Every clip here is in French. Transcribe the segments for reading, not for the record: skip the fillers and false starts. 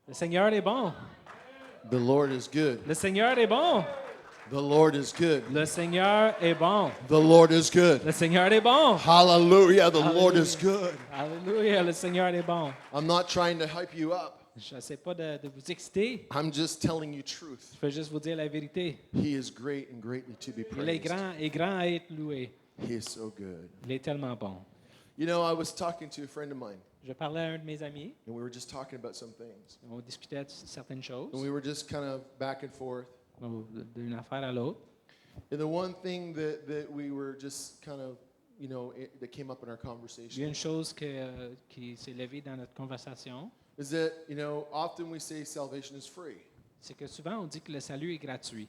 Le Seigneur est bon. The Lord is good. Le Seigneur est bon. The Lord is good. Le Seigneur est bon. The Lord is good. Le Seigneur est bon. Hallelujah. The Lord Hallelujah. is good. Alléluia, le Seigneur est bon. I'm not trying to hype you up. Je n'essaie pas de vous exciter. I'm just telling you truth. Je veux juste vous dire la vérité. He is great and greatly to be Il est praised. grand et grand à être loué. He is so good. Il est tellement bon. You know, I was talking to a friend of mine, Je parlais à un de mes amis. and we were just talking about some things. On discutait de certaines choses, And we were just kind of back and forth. d'une affaire à l'autre. And the one thing that we were just kind of, that came up in our Il y a conversation une chose qui s'est levée dans notre conversation, is that, often we say salvation is free. c'est que souvent on dit que le salut est gratuit.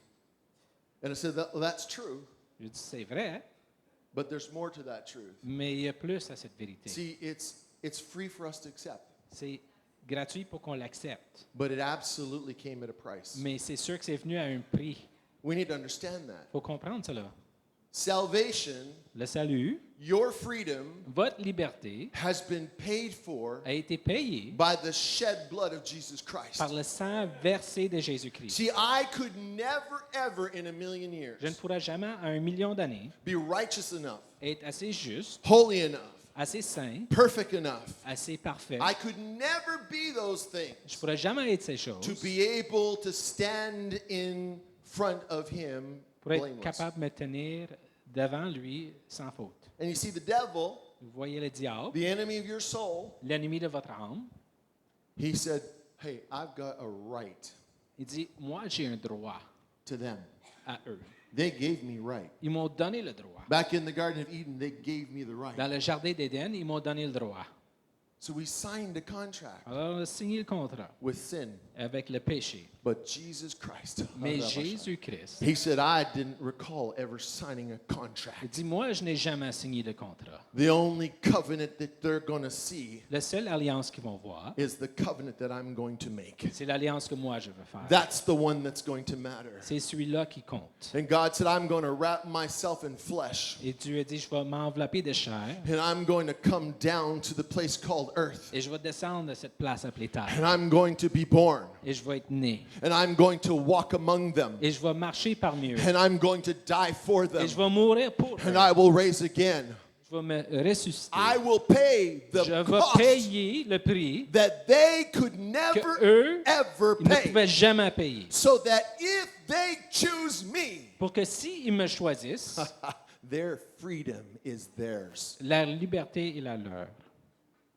And I said, that's true, Je dis c'est vrai, but there's more to that truth. mais il y a plus à cette vérité. See, it's free for us to accept, C'est gratuit pour qu'on l'accepte, but it absolutely came at a price. mais c'est sûr que c'est venu à un prix. We need to understand that. Il faut comprendre cela. Salvation, Le salut, your freedom, votre liberté, has been paid for a été payée by the shed blood of Jesus Christ. par le sang versé de Jésus-Christ. See, I could never, ever in a million years Je ne pourrai jamais, à 1 million d'années, be righteous enough, être assez juste, holy enough, assez saint, perfect enough. assez parfait. I could never be those Je ne things pourrai jamais être ces to choses be able to stand in front of Him pour être blameless. capable de me tenir devant lui sans faute. And you see, the devil, Vous voyez le diable, the enemy of your soul, l'ennemi de votre âme, he said, hey, I've got a right il dit, moi j'ai un droit to them. à eux. They gave me right. Ils m'ont donné le droit. Back in the Garden of Eden, they gave me the right. Dans le jardin d'Éden, ils m'ont donné le droit. So we signed a contract Alors on a signé le contrat with sin. avec le péché. But Jesus Christ, Mais Jésus-Christ, He said, I didn't recall ever signing a il contract. dit, moi je n'ai jamais signé de contrat. The only covenant that they're going to see La seule alliance qu'ils vont voir, is the covenant that I'm going to make. c'est l'alliance que moi je veux faire. That's the one that's going to matter. C'est celui-là qui compte. And God said, I'm going to wrap myself in flesh. Et Dieu a dit, je vais m'envelopper de chair And I'm going to come down to the place called earth. et je vais descendre de cette place appelée terre. And I'm going to be born. Et je vais être né. And I'm going to walk among them. Et je vais marcher parmi eux. And I'm going to die for them. Et je vais mourir pour eux. And I will raise again. Je vais me ressusciter. I will pay Je the vais cost payer le prix that they could que never eux, ever ils ne pay. pouvaient jamais payer. So that if they choose me, Pour que s'ils me choisissent, their freedom is theirs. la liberté est la leur.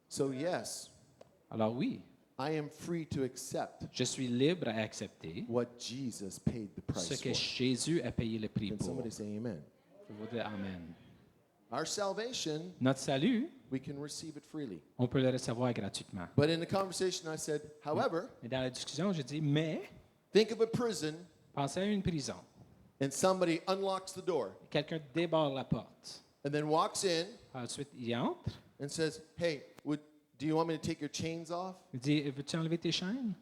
So yes, Alors oui, I am free to accept je suis libre à accepter what Jesus paid the ce price que for. Jésus a payé le prix Can pour. somebody say amen? Je vous dis amen. Our salvation, Notre salut, we can receive it freely. on peut le recevoir gratuitement. But in the conversation I said, however, Et dans la discussion, je dis, mais think of a prison pensez à une prison. and somebody unlocks the door Quelqu'un débarre la porte. and then walks in Ensuite, il entre. and says, hey, do you want me to take your chains off? Il dit, veux-tu enlever tes chaînes?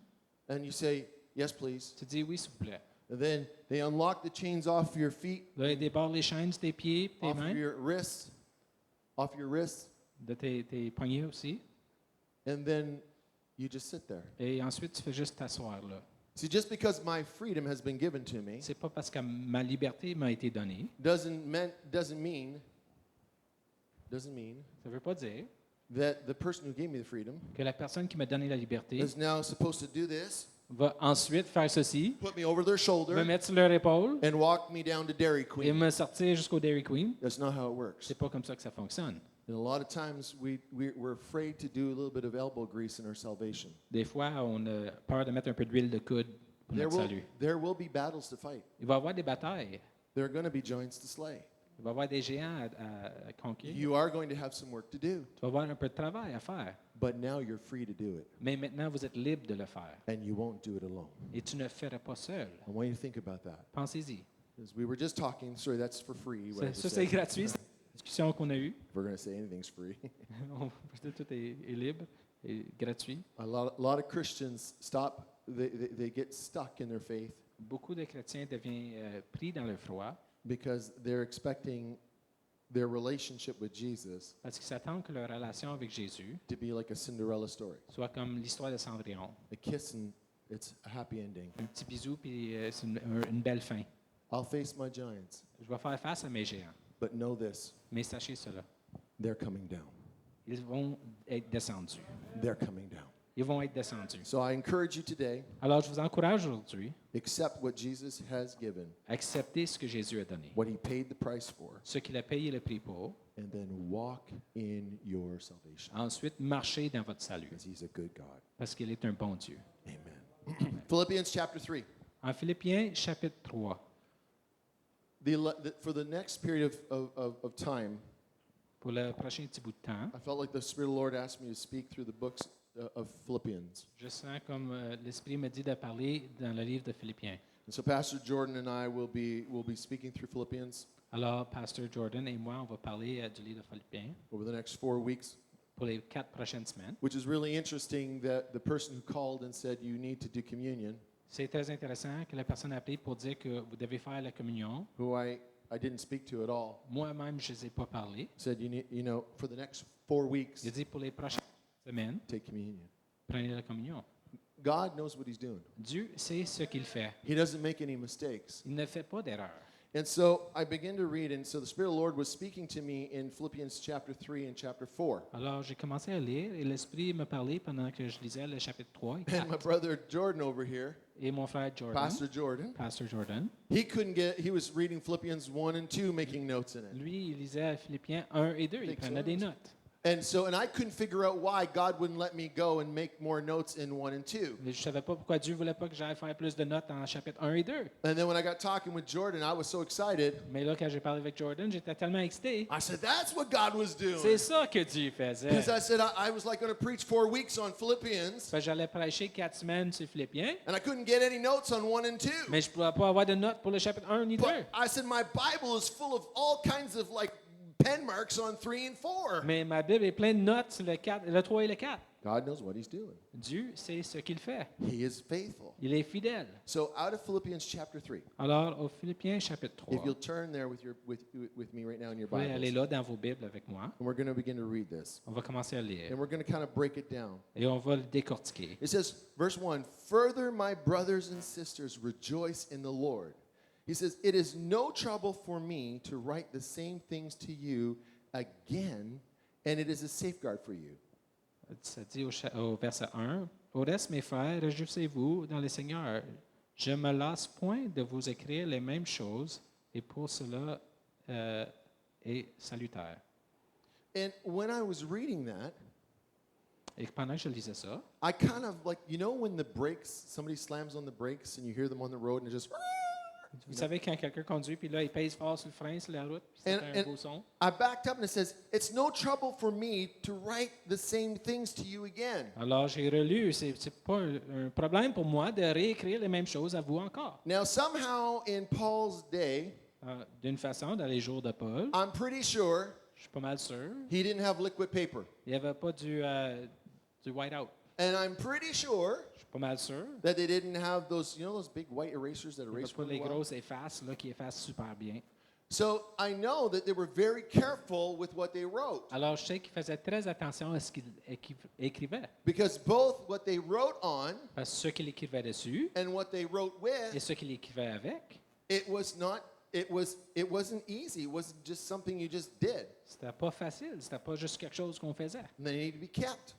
And you say, yes, please. Tu dis, oui, s'il vous plaît. And then they unlock the chains off your feet, Là, il débarre les chaînes de tes pieds, tes off mains, off your wrists, de tes poignets aussi. and then you just sit there. Et ensuite, tu fais juste t'asseoir là. See, just because my freedom has been given to me C'est pas parce que ma liberté m'a été donnée. doesn't mean Ça veut pas dire that the person who gave me the freedom que la personne qui m'a donné la liberté is now supposed to do this, va ensuite faire ceci, put me over their me shoulder, mettre sur leur épaule and walk me down to Dairy et Queen. me sortir jusqu'au Dairy Queen. That's not how it works. C'est pas comme ça que ça fonctionne. And a lot of times we're afraid to do a little bit of elbow grease in our salvation. Des fois, on a peur de mettre un peu d'huile de coude pour notre salut. There will be battles to fight. Il va y avoir des batailles. There are going to be giants to slay. Il va y avoir des géants à conquérir. You are going to have some work to do, Tu vas avoir un peu de travail à faire. but now you're free to do it, Mais maintenant, vous êtes libre de le faire. and you won't do it alone. Et tu ne le feras pas seul. I want you to think about that. Pensez-y. Because we were just talking, sorry, that's for free. What I Ça, just c'est said. gratuit. C'est une discussion qu'on a eue. If we're going to say anything's free. Tout est libre et gratuit. A lot of Christians they get stuck in their faith Beaucoup de chrétiens deviennent pris dans le froid because they're expecting their relationship with Jesus Parce qu'ils s'attendent que leur relation avec Jésus to be like a Cinderella story. soit comme l'histoire de Cendrillon. A kiss and it's a happy ending. Un petit bisou, puis c'est une belle fin. I'll face my giants, Je vais faire face à mes géants. but know this, Mais sachez cela, they're coming down. ils vont être descendus. They're coming down. Ils vont être descendus. So I encourage you today, Alors, je vous encourage aujourd'hui accept what Jesus has given, à accepter ce que Jésus a donné, what he paid the price for, ce qu'il a payé le prix pour. and then walk in your salvation. Ensuite, marchez dans votre salut, Because he's a good God. parce qu'il est un bon Dieu. Amen. Philippians chapter 3. En Philippiens, chapitre 3, For the next period of time, pour le prochain petit bout de temps, I felt like the Spirit of the Lord asked me to speak through the books of Philippians. je sens comme l'Esprit me dit de parler dans le livre de Philippiens. And so Pastor Jordan and I will be speaking through Philippians Alors, Pasteur Jordan et moi, on va parler du livre de Philippiens over the next 4 weeks, pour les 4 prochaines semaines. which is really interesting that the person who called and said you need to do communion, C'est très intéressant que la personne a appelé pour dire que vous devez faire la communion. who I didn't speak to at all, Moi-même, je ne les ai pas parlé. said for the next 4 weeks, Il a dit pour les prochaines semaines, take communion. prenez la communion. God knows what he's doing. Dieu sait ce qu'il fait. He doesn't make any mistakes. Il ne fait pas d'erreur. And so I began to read, and so the Spirit of the Lord was speaking to me in Philippians chapter 3 and chapter 4. Alors, j'ai commencé à lire et l'Esprit me parlait pendant que je lisais le chapitre 3 et 4. And my brother Jordan over here, Et mon frère Jordan, Pastor Jordan, Pastor Jordan, he was reading Philippians 1 and 2, making notes in it. lui, il lisait Philippiens 1 et 2. Il prenait des notes. And I couldn't figure out why God wouldn't let me go and make more notes in 1 and 2. Mais je ne savais pas pourquoi Dieu ne voulait pas que j'aille faire plus de notes en chapitre 1 et 2. And then when I got talking with Jordan, I was so excited. Mais là, quand j'ai parlé avec Jordan, j'étais tellement excité. I said, that's what God was doing. C'est ça que Dieu faisait. Because I said I was like going to preach 4 weeks on Philippians, Fait que j'allais prêcher 4 semaines sur Philippiens, and I couldn't get any notes on 1 and 2. mais je ne pouvais pas avoir de notes pour le chapitre 1 ni 2. But I said, my Bible is full of all kinds of like pen marks on 3 and 4. Mais ma Bible est pleine de notes sur le 3 et le 4. God knows what he's doing. Dieu sait ce qu'il fait. He is faithful. Il est fidèle. So out of Philippians chapter 3, Alors, au Philippiens chapitre 3, if you'll turn there with me right now in your vous pouvez aller Bibles, là dans vos Bibles avec moi. and we're going to begin to read this. On va commencer à lire And we're going to kind of break it down. et on va le décortiquer. It says, verse 1, further, my brothers and sisters, rejoice in the Lord. He says, it is no trouble for me to write the same things to you again, and it is a safeguard for you. Ça dit au verset 1, « Au reste, mes frères, réjouissez-vous dans le Seigneur. Je me lasse point de vous écrire les mêmes choses, et pour cela est salutaire. » And when I was reading that, Et pendant que je lisais ça, I kind of like, when the brakes, somebody slams on the brakes and you hear them on the road and it just, vous savez quand quelqu'un conduit, puis là, il pèse fort sur le frein, sur la route, puis c'est un beau son. I backed up and it says, it's no trouble for me to write the same things to you again. Alors, j'ai relu, c'est pas un problème pour moi de réécrire les mêmes choses à vous encore. Now, somehow in Paul's day, D'une façon, dans les jours de Paul, I'm pretty sure je suis pas mal sûr, he didn't have liquid paper. il n'y avait pas du white-out. And I'm pretty sure Je suis pas mal sûr. that they didn't have those, those big white erasers that Il n'y erase avait pas really les well. grosses effaces là, qui effacent super bien. So I know that they were very careful with what they wrote. Alors, je sais qu'ils faisaient très attention à ce qu'ils écrivaient. Because both what they wrote on Parce que ce qu'il écrivait dessus and what they wrote et with, ce qu'il écrivait avec, it wasn't easy. It wasn't just something you just did. c'était pas facile. C'était pas juste quelque chose qu'on faisait. And they need to be kept.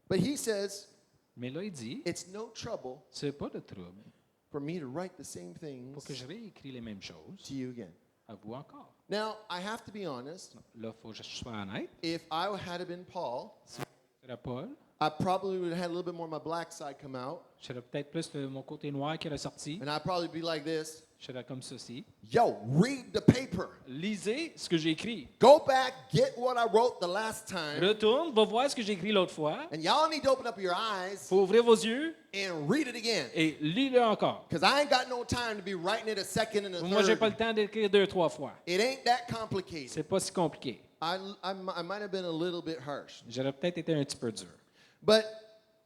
But he says, Mais là, il dit, it's no trouble c'est pas de trouble for me to write the same things pour que je réécris les mêmes choses to you again. à vous encore. Now, I have to be honest. Là, il faut que je sois honnête. If I had been Paul, C'était Paul. I probably would have had a little bit more of my black side come out. J'aurais peut-être plus de mon côté noir qui est ressorti. And I'd probably be like this. J'aurais comme ceci. Yo, read the paper. Lisez ce que j'ai écrit. Go back, get what I wrote the last time. Retourne, va voir ce que j'ai écrit l'autre fois. And y'all need to open up your eyes Faut ouvrir vos yeux and read it again. et lis-le encore. Because I ain't got no time to be writing it a second and a Moi, j'ai pas third. le temps d'écrire 2-3 fois. It ain't that complicated. C'est pas si compliqué. I might have been a little bit harsh. J'aurais peut-être été un petit peu dur. But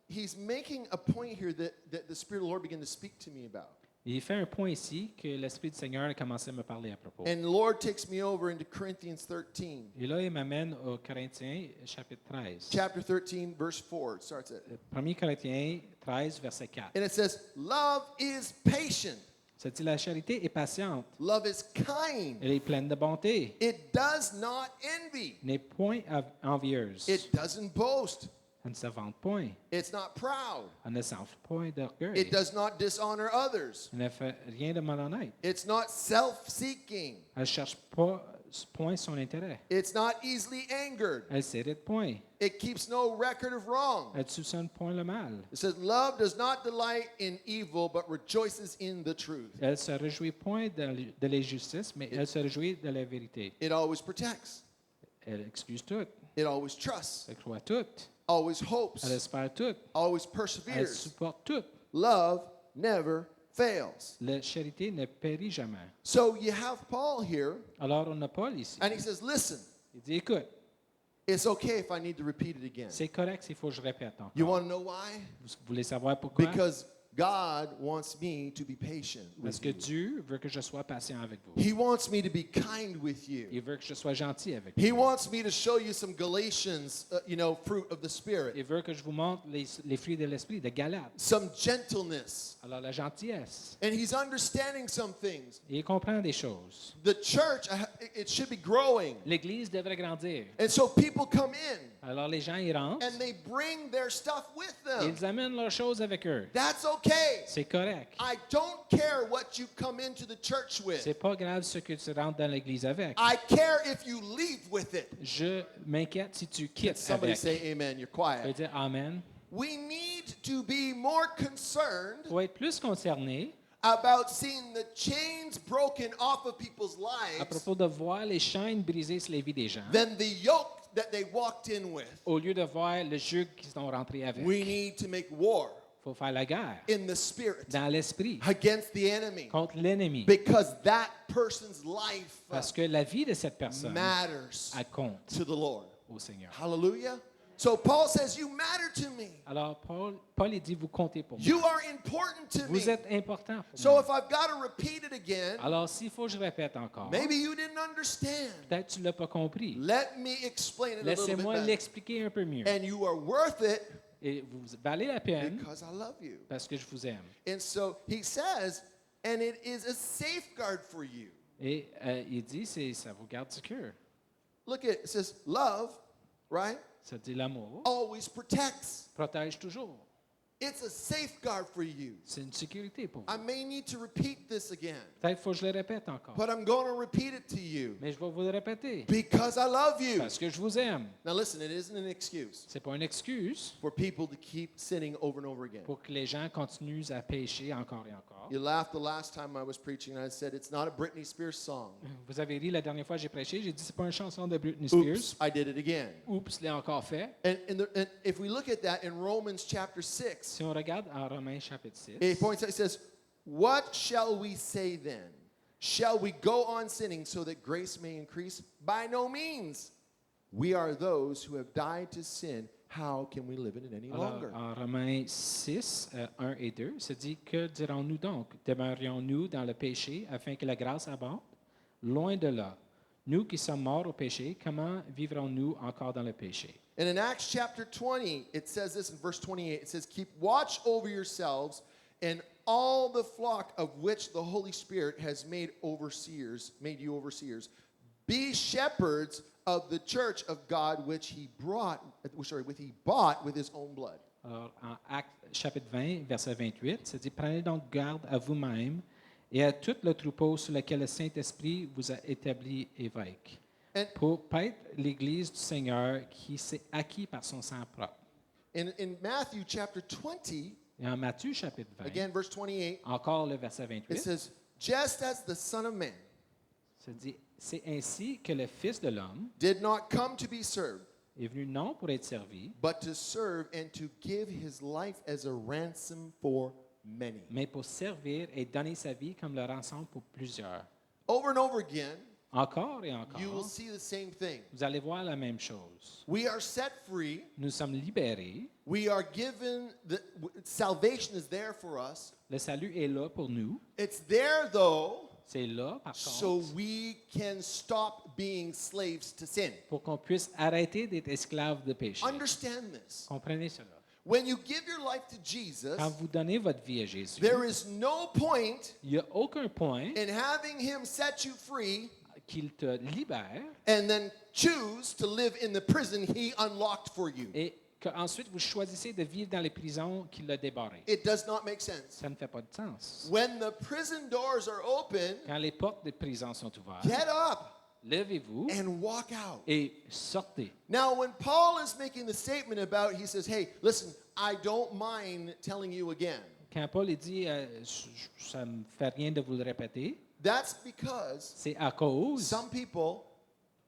he's making a point here that the Spirit of the Lord began to speak to me about. Il fait un point ici que l'Esprit du Seigneur a commencé à me parler à propos. And the Lord takes me over into Corinthians 13. Et là, il m'amène au Corinthiens, chapitre 13. Chapter 13, verse 4. It starts at. 1 Corinthiens 13, verset 4. And it says, Love is patient. Ça dit, la charité est patiente. Love is kind. Elle est pleine de bonté. It does not envy. N'est point envieuse. It doesn't boast. Elle ne se vante point. It's not proud. Elle ne s'enfle point d'orgueil. It does not dishonor others. Elle ne fait rien de malhonnête. It's not self-seeking. Elle ne cherche pas point son intérêt. It's not easily angered. Elle ne s'irrite point. It keeps no record of wrong. Elle ne soupçonne point le mal. It says, Love does not delight in evil, but rejoices in the truth. Elle se réjouit point de l'injustice, mais elle se réjouit de la vérité. It always protects. Elle excuse tout. It always trusts. Elle croit tout. Always hopes. Elle espère tout. Always Elle perseveres. supporte tout. Love never fails. La charité ne périt jamais. So you have Paul here, Alors, on a Paul ici. and he says, Listen, Il dit, écoute, it's okay if I need to repeat it again. c'est correct s'il faut que je répète encore. You want to know why? Vous voulez savoir pourquoi? Because God wants me to be patient Parce with que you. Dieu veut que je sois patient avec vous. He wants me to be kind with you. Il veut que je sois gentil avec He vous. wants me to show you some Galatians, fruit of the Spirit, Il veut que je vous montre les fruits de l'esprit, de Galate. some gentleness. Alors, la gentillesse. And he's understanding some things. Il comprend des choses. The church, it should be growing. L'Église devrait grandir. And so people come in Alors, les gens y rentrent. and they bring their stuff with them. Ils amènent leurs choses avec eux. That's okay. C'est correct. I don't care what you come into the church with. C'est pas grave ce que tu rentres dans l'Église avec. I care if you leave with it. Je m'inquiète si tu Can quittes somebody avec. say amen? You're Je veux quiet. dire Amen. We need to be more concerned Pour être plus concerné about seeing the chains broken off of people's à lives propos de voir les chaînes brisées sur les vies des gens, than the yoke that they walked in with. au lieu de voir le joug qu'ils sont rentrés avec. We need to make war Il faut faire la guerre in the spirit dans l'esprit against the enemy contre l'ennemi. because that person's life Parce que la vie de cette personne, matters elle compte to the Lord. au Seigneur. Hallelujah. So Paul says, You matter to me. Alors, Paul il dit, vous comptez pour moi. You are important to me. Vous êtes important pour So moi. if I've got to repeat it again, Alors, s'il faut que je répète encore, maybe you didn't understand. peut-être que tu ne l'as pas compris. Let me explain it a little bit Laissez-moi better. l'expliquer un peu mieux. And you are worth it Et vous valez la peine because I love you. parce que je vous aime. And so he says, and it is a safeguard for you. Et il dit, ça vous garde du cœur. Look at it. It says, love, right, Ça dit l'amour always protects. protège toujours. It's a safeguard for you. C'est une sécurité pour I vous. may need to repeat this again, Peut-être qu'il faut que je le répète encore. but I'm going to repeat it to you Mais je vais vous le répéter. because I love you. Parce que je vous aime. Now listen, it isn't an excuse C'est pas une excuse for people to keep sinning over and over again. pour que les gens continuent à pécher encore et encore. You laughed the last time I was preaching. I said it's not a Britney Spears song. Vous avez ri la dernière fois que j'ai prêché, j'ai dit c'est pas une chanson de Britney Spears. Oops, I did it again. Oups, je l'ai encore fait. And if we look at that in Romans chapter 6, Si on regarde en Romains chapitre 6, it points out, it says, What shall we say then? Shall we go on sinning so that grace may increase? By no means. We are those who have died to sin. How can we live in it any alors, longer? en Romains 6, 1 et 2, se dit que dirons-nous donc? Demeurions-nous dans le péché afin que la grâce abonde? Loin de là. Nous qui sommes morts au péché, comment vivrons-nous encore dans le péché? And in Acts chapter 20, it says this in verse 28. It says, Keep watch over yourselves and all the flock of which the Holy Spirit has made you overseers. Be shepherds of the church of God which he bought with his own blood. Alors, en Actes chapitre 20, verset 28, ça dit, prenez donc garde à vous-même et à tout le troupeau sur lequel le Saint-Esprit vous a établi évêque, And pour paître l'Église du Seigneur qui s'est acquis par son sang propre. in Matthew chapter 20, Et en Matthieu chapitre 20, again verse 28, encore le verset it 28, says, Just as the Son of Man ça dit, c'est ainsi que le Fils de l'homme did not come to be served, est venu non pour être servi, but to serve and to give his life as a ransom for many. mais pour servir et donner sa vie comme le rançon pour plusieurs. Over and over again, Encore et you will encore, see the same thing. vous allez voir la même chose. We are set free Nous sommes libérés We are given salvation is there for us. Le salut est là pour nous. It's there though, C'est là, par so contre, we can stop being slaves to sin. pour qu'on puisse arrêter d'être esclave de péché. Understand this. Comprenez cela. When you give your life to Jesus, Quand vous donnez votre vie à Jésus, there is no point il n'y a aucun point in having him set you free qu'il te libère and then choose to live in the prison he unlocked for you. et qu'ensuite vous choisissez de vivre dans les prisons qu'il a débarrées. It does not make sense. Ça ne fait pas de sens. When the prison doors are open, Quand les portes des prisons sont ouvertes, get up levez-vous and walk out. et sortez. Now, when Paul is making the statement about, he says, hey, listen, I don't mind telling you again. Quand Paul dit ça ne me fait rien de vous le répéter, That's because c'est à cause some people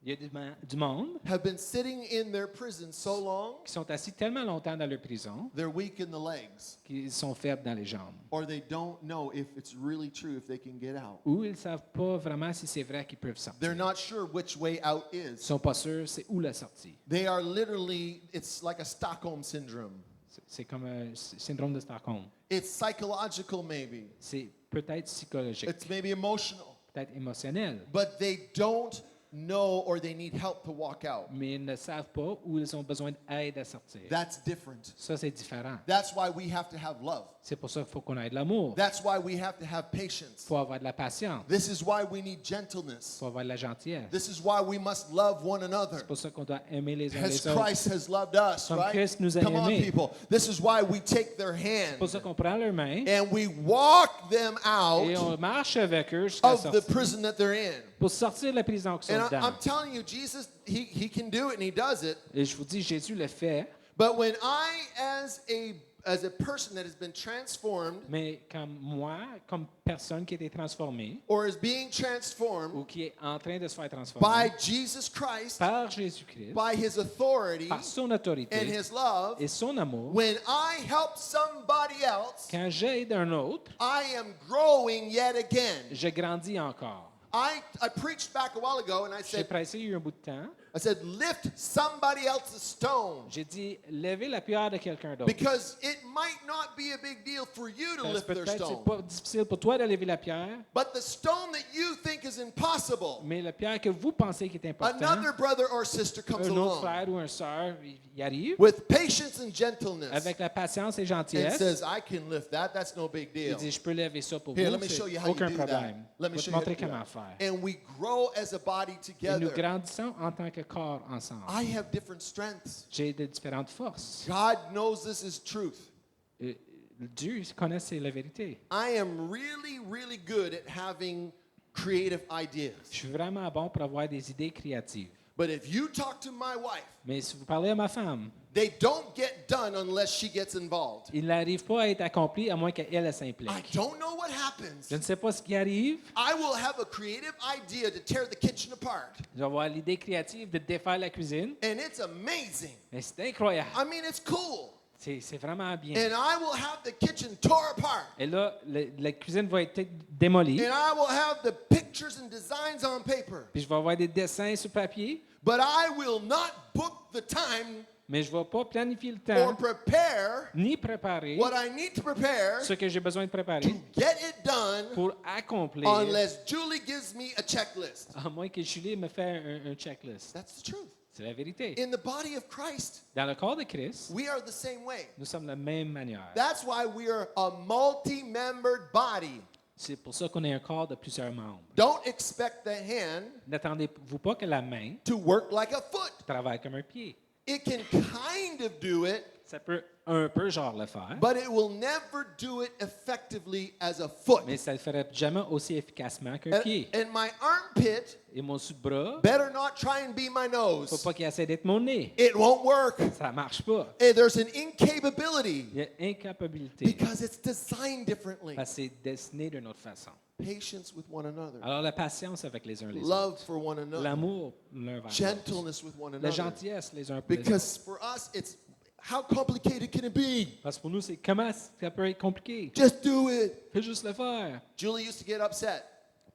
il y a du monde have been sitting in their prison so long, qui sont assis tellement longtemps dans leur prison they're weak in the legs, qu'ils sont faibles dans les jambes. or they don't know if it's really true if they can get out. Ou ils ne savent pas vraiment si c'est vrai qu'ils peuvent sortir. They're not sure which way out Ils is. ne sont pas sûrs c'est où la sortie. They are literally, it's like a Stockholm syndrome. C'est comme un syndrome de Stockholm. It's psychological, maybe. C'est peut-être psychologique, It's maybe emotional. peut-être émotionnel, But they don't know or they need help to walk out. mais ils ne savent pas où ils ont besoin d'aide à sortir. That's different. Ça, c'est différent. That's why we have to have love. C'est pour ça qu'il faut qu'on ait de l'amour. That's why we have to have Il patience. faut avoir de la patience. This is why we need Il gentleness. faut avoir de la gentillesse. This is why we must love one another. C'est pour ça qu'on doit aimer les uns As les autres. Christ has loved us, Comme right? Christ nous a Come on, aimés. people. This is why we take their C'est pour hand ça qu'on prend leurs mains and we walk them et out on marche avec eux jusqu'à of the sortir. prison that they're in. Pour sortir de la prison qu'ils sont And dedans. I'm telling you, Jesus, he can do it and he does it. Et je vous dis, Jésus le fait, But when I, as a person that has been transformed mais comme moi, comme personne qui a été transformée or is being transformed ou qui est en train de se faire by transformer Jesus Christ, par Jésus-Christ, by his authority par son and autorité his love, et son amour, when I help somebody else, quand j'aide un autre, I am growing yet again. je grandis encore. I preached back a while ago and I J'ai said, pressé il y a un bout de temps. lift somebody else's stone. J'ai dit, levez la pierre de quelqu'un d'autre. Because it might not be a big deal for you to Parce lift que their peut-être stone. c'est pas difficile pour toi de lever la pierre, But the stone that you think is impossible, mais la pierre que vous pensez qui est importante, another brother or sister comes un autre along frère ou une sœur y arrive with patience and gentleness avec la patience et and gentillesse. says, I can lift that. That's no big Il deal. dit, je peux lever ça pour Here, vous, let me show c'est you how you aucun do that. problème. Let me Je show vais you te how montrer to do comment that. faire. And we grow as a body Et nous together. grandissons en tant que corps ensemble. I have different strengths. J'ai de différentes forces. God knows this is truth. Dieu connaît la vérité. I am really, really good at having creative ideas. Je suis vraiment bon pour avoir des idées créatives. But if you talk to my wife, Mais si vous parlez à ma femme, they don't get done unless she gets involved. il n'arrive pas à être accompli à moins qu'elle elle I s'implique. don't know what happens. Je ne sais pas ce qui arrive. I will have a creative idea to tear the kitchen apart. Je vais avoir l'idée créative de défaire la cuisine. And it's amazing. Mais c'est incroyable. I mean, it's cool. C'est vraiment bien. And I will have the kitchen tore apart. Et là, la cuisine va être démolie. And I will have the pictures and designs on paper. Puis je vais avoir des dessins sur papier. But I will not book the time Mais je ne vais pas planifier le or temps, prepare ni préparer what I need to prepare ce que j'ai besoin de préparer to get it done pour accomplir, unless Julie gives me a checklist. à moins que Julie me fait un checklist. That's the truth. C'est la vérité. In the body of Christ, Dans le corps de Christ, we are the same way. nous sommes de la même manière. That's why we are a multi-membered body. C'est pour ça qu'on est un corps de plusieurs membres. Don't expect the hand N'attendez-vous pas que la main to work like a foot. travaille comme un pied. It can kind of do it, Ça peut un peu genre le faire, but it will never do it effectively as a foot. mais ça ne le ferait jamais aussi efficacement qu'un And, pied. and my armpit Et mon sous-bras, better not try and be my il ne faut nose. pas qu'il essaie d'être mon nez. It won't work. Ça ne marche pas. And there's an incapability Il y a incapacité because it's designed differently. parce que c'est dessiné d'une autre façon. Patience with one another, Alors la patience avec les uns les autres. love for one another, L'amour l'un vers l'autre. gentleness with one La another. gentillesse les uns pour les autres. Because for us, it's how complicated can it be? Parce que pour nous, c'est comment ça peut être compliqué. Just do it. Fais juste le faire. Julie used to get upset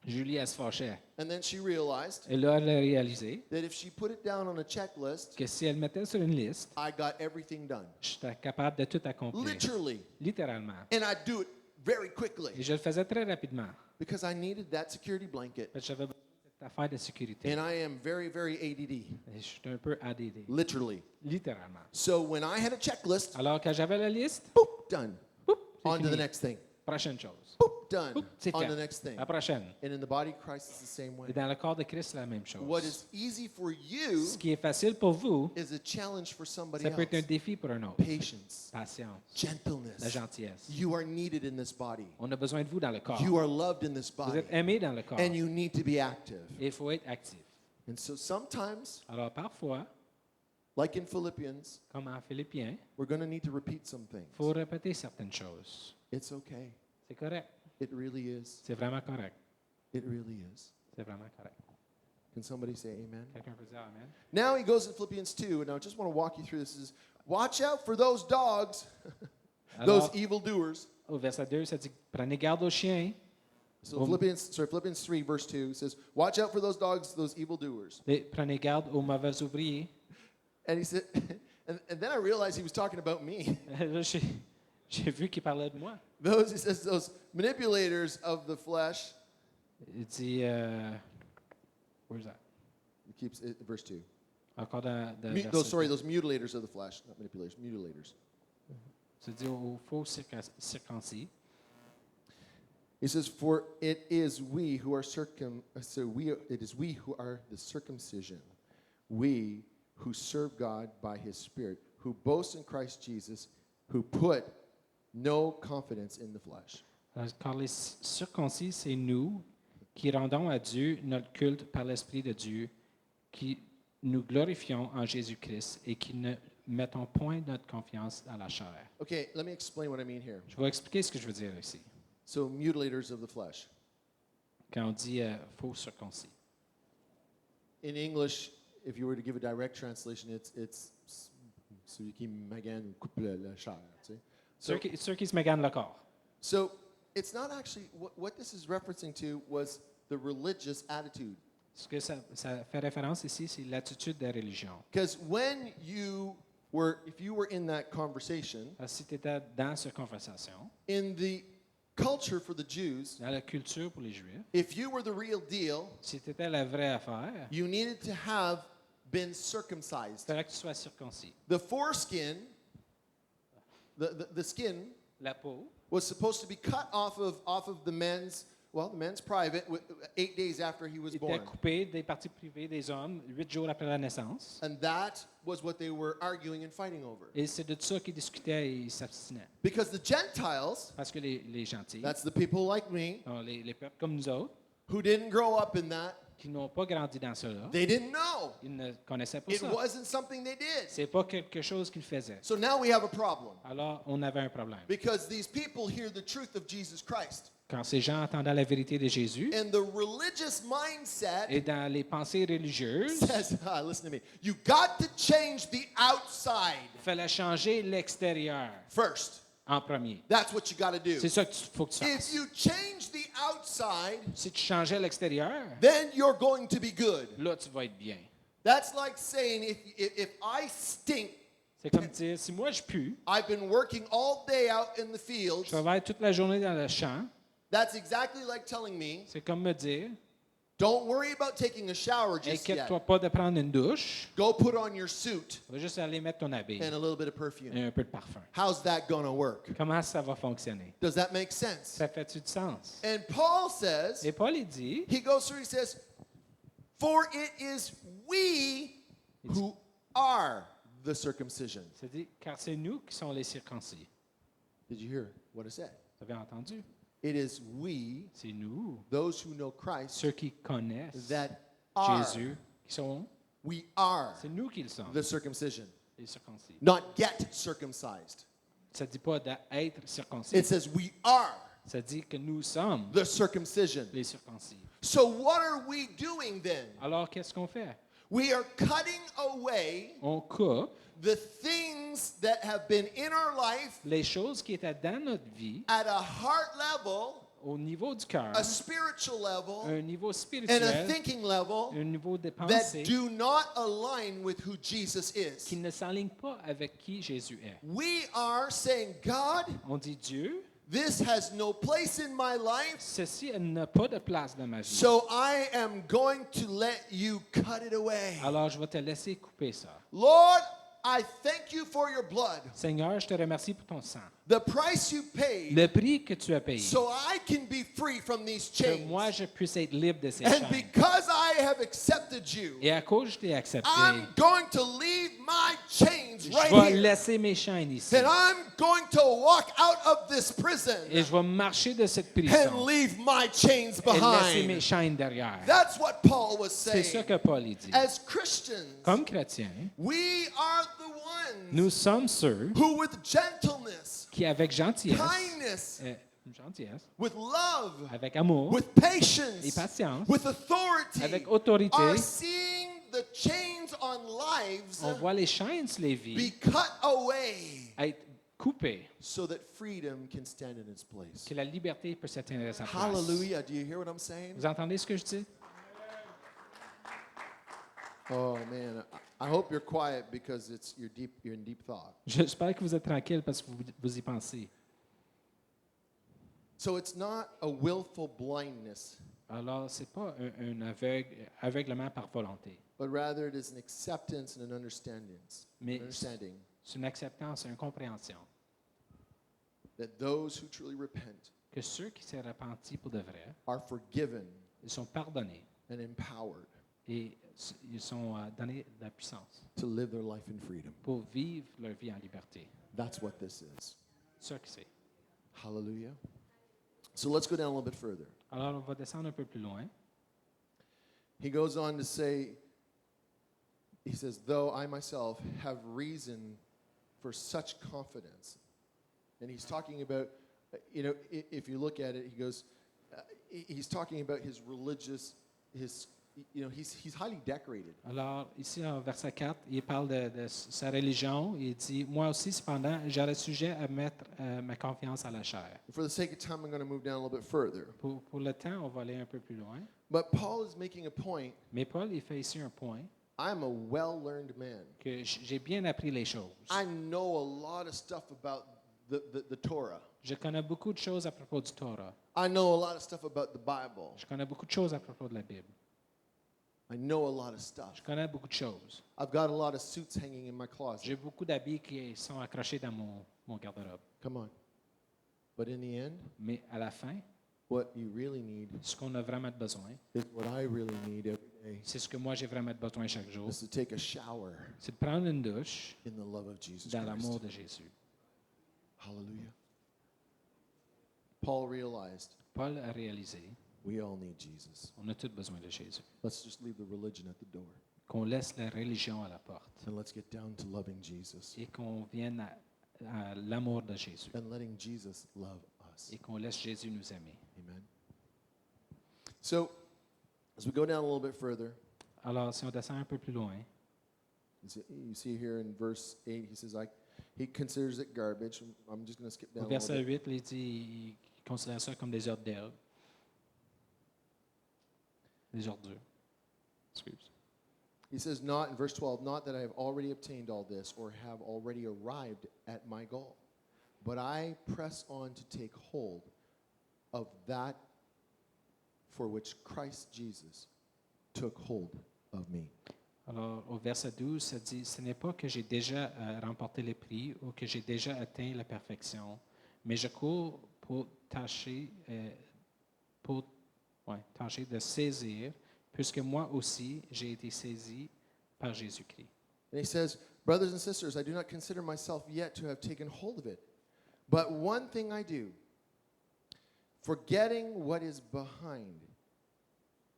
Julie, elle se fâchait. And then she realized Et là, elle a réalisé that if she put it down on a checklist, que si elle mettait sur une liste, I got everything done. j'étais capable de tout accomplir. Literally. Littéralement. And I do it very Et quickly je le faisais très rapidement. because I needed that security blanket. Parce que j'avais besoin de cette affaire de sécurité. And I am very, very ADD, Et je suis un peu ADD. literally. Littéralement. So when I had a checklist, Alors, quand j'avais la liste, boop, done. boum, c'est On to the fini. next thing. Prochaine chose. Boop, done. Boum, c'est On fait. to the next thing. La prochaine. And in the body of Christ, it's the same way. Et dans le corps de Christ, c'est la même chose. What is easy for you Ce qui est facile pour vous, is a challenge for somebody ça peut être un else. défi pour un autre. Patience, Patience, la gentleness. gentillesse. You are needed in this body. On a besoin de vous dans le corps. You are loved in this Vous body. êtes aimé dans le corps. And you need to be active. Et il faut être actif. And so sometimes, Alors, parfois, like in Philippians, comme en Philippiens, we're going to need to repeat some things. il faut répéter certaines choses. It's okay. C'est correct. It really is. C'est vraiment correct. It really is. C'est vraiment correct. Can somebody say amen? Quelqu'un peut dire Amen? Now he goes in Philippians 2, and I just want to walk you through this. It says, watch out for those dogs, those Alors, evildoers. au verset 2, ça dit prenez garde aux chiens. So Philippians 3, verse 2 says, watch out for those dogs, those evildoers. Prenez garde aux mauvais ouvriers. And he said, and then I realized he was talking about me. Là, j'ai vu qu'il parlait de moi. He says, those manipulators of the flesh. Il dit, where's that? He keeps it, verse 2. Encore dans verset Those mutilators of the flesh, not manipulators, mutilators. Ça dit aux faux circoncis. He says, "For it is we who are it is we who are the circumcision, we who serve God by His Spirit, who boast in Christ Jesus, who put no confidence in the flesh." Car les circoncis, c'est nous qui rendons à Dieu notre culte par l'Esprit de Dieu, qui nous glorifions en Jésus-Christ et qui ne mettons point notre confiance dans la chair. Okay, let me explain what I mean here. Je vais expliquer ce que je veux dire ici. So, mutilators of the flesh. Quand on dit faux circoncis. In English, if you were to give a direct translation, it's celui qui magane ou coupe la chair. tu sais. Ceux qui se méganent le corps. So it's not actually what this is referencing to was the religious attitude. Ce que ça fait référence ici, c'est l'attitude de la religion. Because if you were in that conversation, Parce que si tu étais dans cette conversation, in the culture for the Jews, dans la culture pour les Juifs, if you were the real deal, si tu étais la vraie affaire, you needed to have been il circumcised. fallait que tu sois circoncis. The foreskin, the skin, La peau was supposed to be cut off of the men's private 8 days after he was était born. coupée des parties privées des hommes 8 jours après la naissance. And that was what they were arguing and fighting over. Et c'est de ça qu'ils discutaient et ils s'abstinaient. Because the Gentiles, Parce que les gentils, that's the people like me, les peuples comme nous autres, who didn't grow up in that, qui n'ont pas grandi dans cela, they didn't know. ils ne connaissaient pas It ça. wasn't something they did. C'est pas quelque chose qu'ils faisaient. So now we have a problem. Alors, on avait un problème. Because these people hear the truth of Jesus Christ. Quand ces gens entendaient la vérité de Jésus, And the religious mindset et dans les pensées religieuses, says, listen to me, you got to change the outside il fallait changer l'extérieur first. en premier. That's what you got to do. C'est ça qu'il faut que tu If fasses. you change the outside, Si tu changeais l'extérieur, then you're going to be good. là, tu vas être bien. That's like saying if I stink, C'est comme dire, si moi je pue, I've been working all day out in the je fields, travaille toute la journée dans le champ, that's exactly like telling me, c'est comme me dire, don't worry about taking a shower just yet. inquiète-toi pas de prendre une douche, Go put on your suit tu vas juste aller mettre ton habit and a little bit of perfume. et un peu de parfum. How's that going to work? Comment ça va fonctionner? Does that make sense? Ça fait-tu du sens? And Paul says, Et Paul, il dit, he goes through, he says, for it is we who are the circumcision. c'est dit, car c'est nous qui sommes les circoncis. Did you hear what I said? Vous avez entendu? It is we, C'est nous, those who know Christ, ceux qui connaissent that are. Jésus, qui sont, We are c'est nous qui le sommes, the circumcision, les circoncis. not get circumcised. Ça ne dit pas d'être circoncis. It says we are Ça dit que nous sommes the circumcision. les circoncis. So what are we doing then? Alors, qu'est-ce qu'on fait? We are cutting away On coupe the things that have been in our life les choses qui étaient dans notre vie at a heart level au niveau du cœur, a spiritual level, un niveau and a spirituel, thinking level un niveau de that pensée do not align with who Jesus qui is. ne s'aligne pas avec qui Jésus est. We are saying, God, On dit Dieu, this has no place in my life, ceci n'a pas de place dans ma vie. so I am going to let you cut it away. Alors je vais te laisser couper ça. Lord, I thank you for your blood, Seigneur, je te remercie pour ton sang. the price you paid, Le prix que tu as payé, so I can be free from these que chains. moi je puisse être libre de ces And chaînes. because I have accepted you, Et à cause que je t'ai accepté, I'm going to leave my chains je right vais here. laisser mes chaînes ici. And I'm going to walk out of this prison Et je vais marcher de cette and prison leave my chains et laisser mes behind. chaînes derrière. That's what Paul was C'est ça saying. que Paul dit. As Christians, Comme chrétiens, we are the ones nous sommes ceux who, with gentleness, qui, avec gentillesse, kindness, gentillesse, with love, avec amour with et patience, patience, with authority, avec autorité, are seeing the chains on lives on voit les chaînes sur les vies be cut away être coupées, so that freedom can stand in its place. que la liberté peut s'atteindre à sa place. Hallelujah. Do you hear what I'm saying? Vous entendez ce que je dis? Oh man, I hope you're quiet because you're in deep thought. J'espère que vous êtes tranquille parce que vous y pensez. So it's not a willful blindness, Alors, ce n'est pas un aveuglement par volonté, but rather it is an acceptance and an understanding. mais Understanding c'est une acceptance et une compréhension that those who truly repent que ceux qui s'est repentis pour de vrai, are forgiven ils sont pardonnés and empowered et ils sont donnés de la puissance to live their life in freedom. pour vivre leur vie en liberté. That's what this is. C'est ça que c'est. Hallelujah. So let's go down a little bit further. Alors, on va descendre un peu plus loin. He goes on to say, he says, though I myself have reason for such confidence. And he's talking about, if you look at it, he goes, he's talking about his religious, he's highly decorated. Alors, ici, en verset 4, il parle de sa religion. Il dit, moi aussi, cependant, j'aurais sujet à mettre ma confiance à la chair. For the sake of time, I'm going to move down a little bit further. Pour le temps, on va aller un peu plus loin. But Paul is making a point. Mais Paul, il fait ici un point I'm a well-learned man. que j'ai bien appris les choses. I know a lot of stuff about the Torah. Je connais beaucoup de choses à propos du Torah. I know a lot of stuff about the Bible. Je connais beaucoup de choses à propos de la Bible. I know a lot of stuff. Je connais beaucoup de choses. I've got a lot of suits hanging in my closet. J'ai beaucoup d'habits qui sont accrochés dans mon garde-robe. Come on. But in the end, Mais à la fin, what you really need ce qu'on a vraiment besoin, is what I really need every day. c'est ce que moi j'ai vraiment besoin chaque jour, Is to take a shower c'est de prendre une douche in the love of Jesus dans l'amour Christ. de Jésus. Hallelujah. Paul realized Paul a réalisé, we all need Jesus. on a tous besoin de Jésus. Let's just leave the religion at the door Qu'on laisse la religion à la porte and let's get down to loving Jesus et qu'on vienne à l'amour de Jésus and letting Jesus love us. et qu'on laisse Jésus nous aimer. Amen. So, as we go down a little bit further, Alors, si on descend un peu plus loin, you see here in verse 8, he says, he considers it garbage. I'm just going to skip down au a little verset bit. 8, il dit qu'il considère ça comme des ordures. Des ordures. Excuse. He says, not, in verse 12, not that I have already obtained all this or have already arrived at my goal, but I press on to take hold of that for which Christ Jesus took hold of me. Alors, au verset 12, ça dit, ce n'est pas que j'ai déjà remporté le prix ou que j'ai déjà atteint la perfection, mais je cours pour tâcher de saisir, puisque moi aussi j'ai été saisi par Jésus-Christ. And he says, brothers and sisters, I do not consider myself yet to have taken hold of it. But one thing I do, forgetting what is behind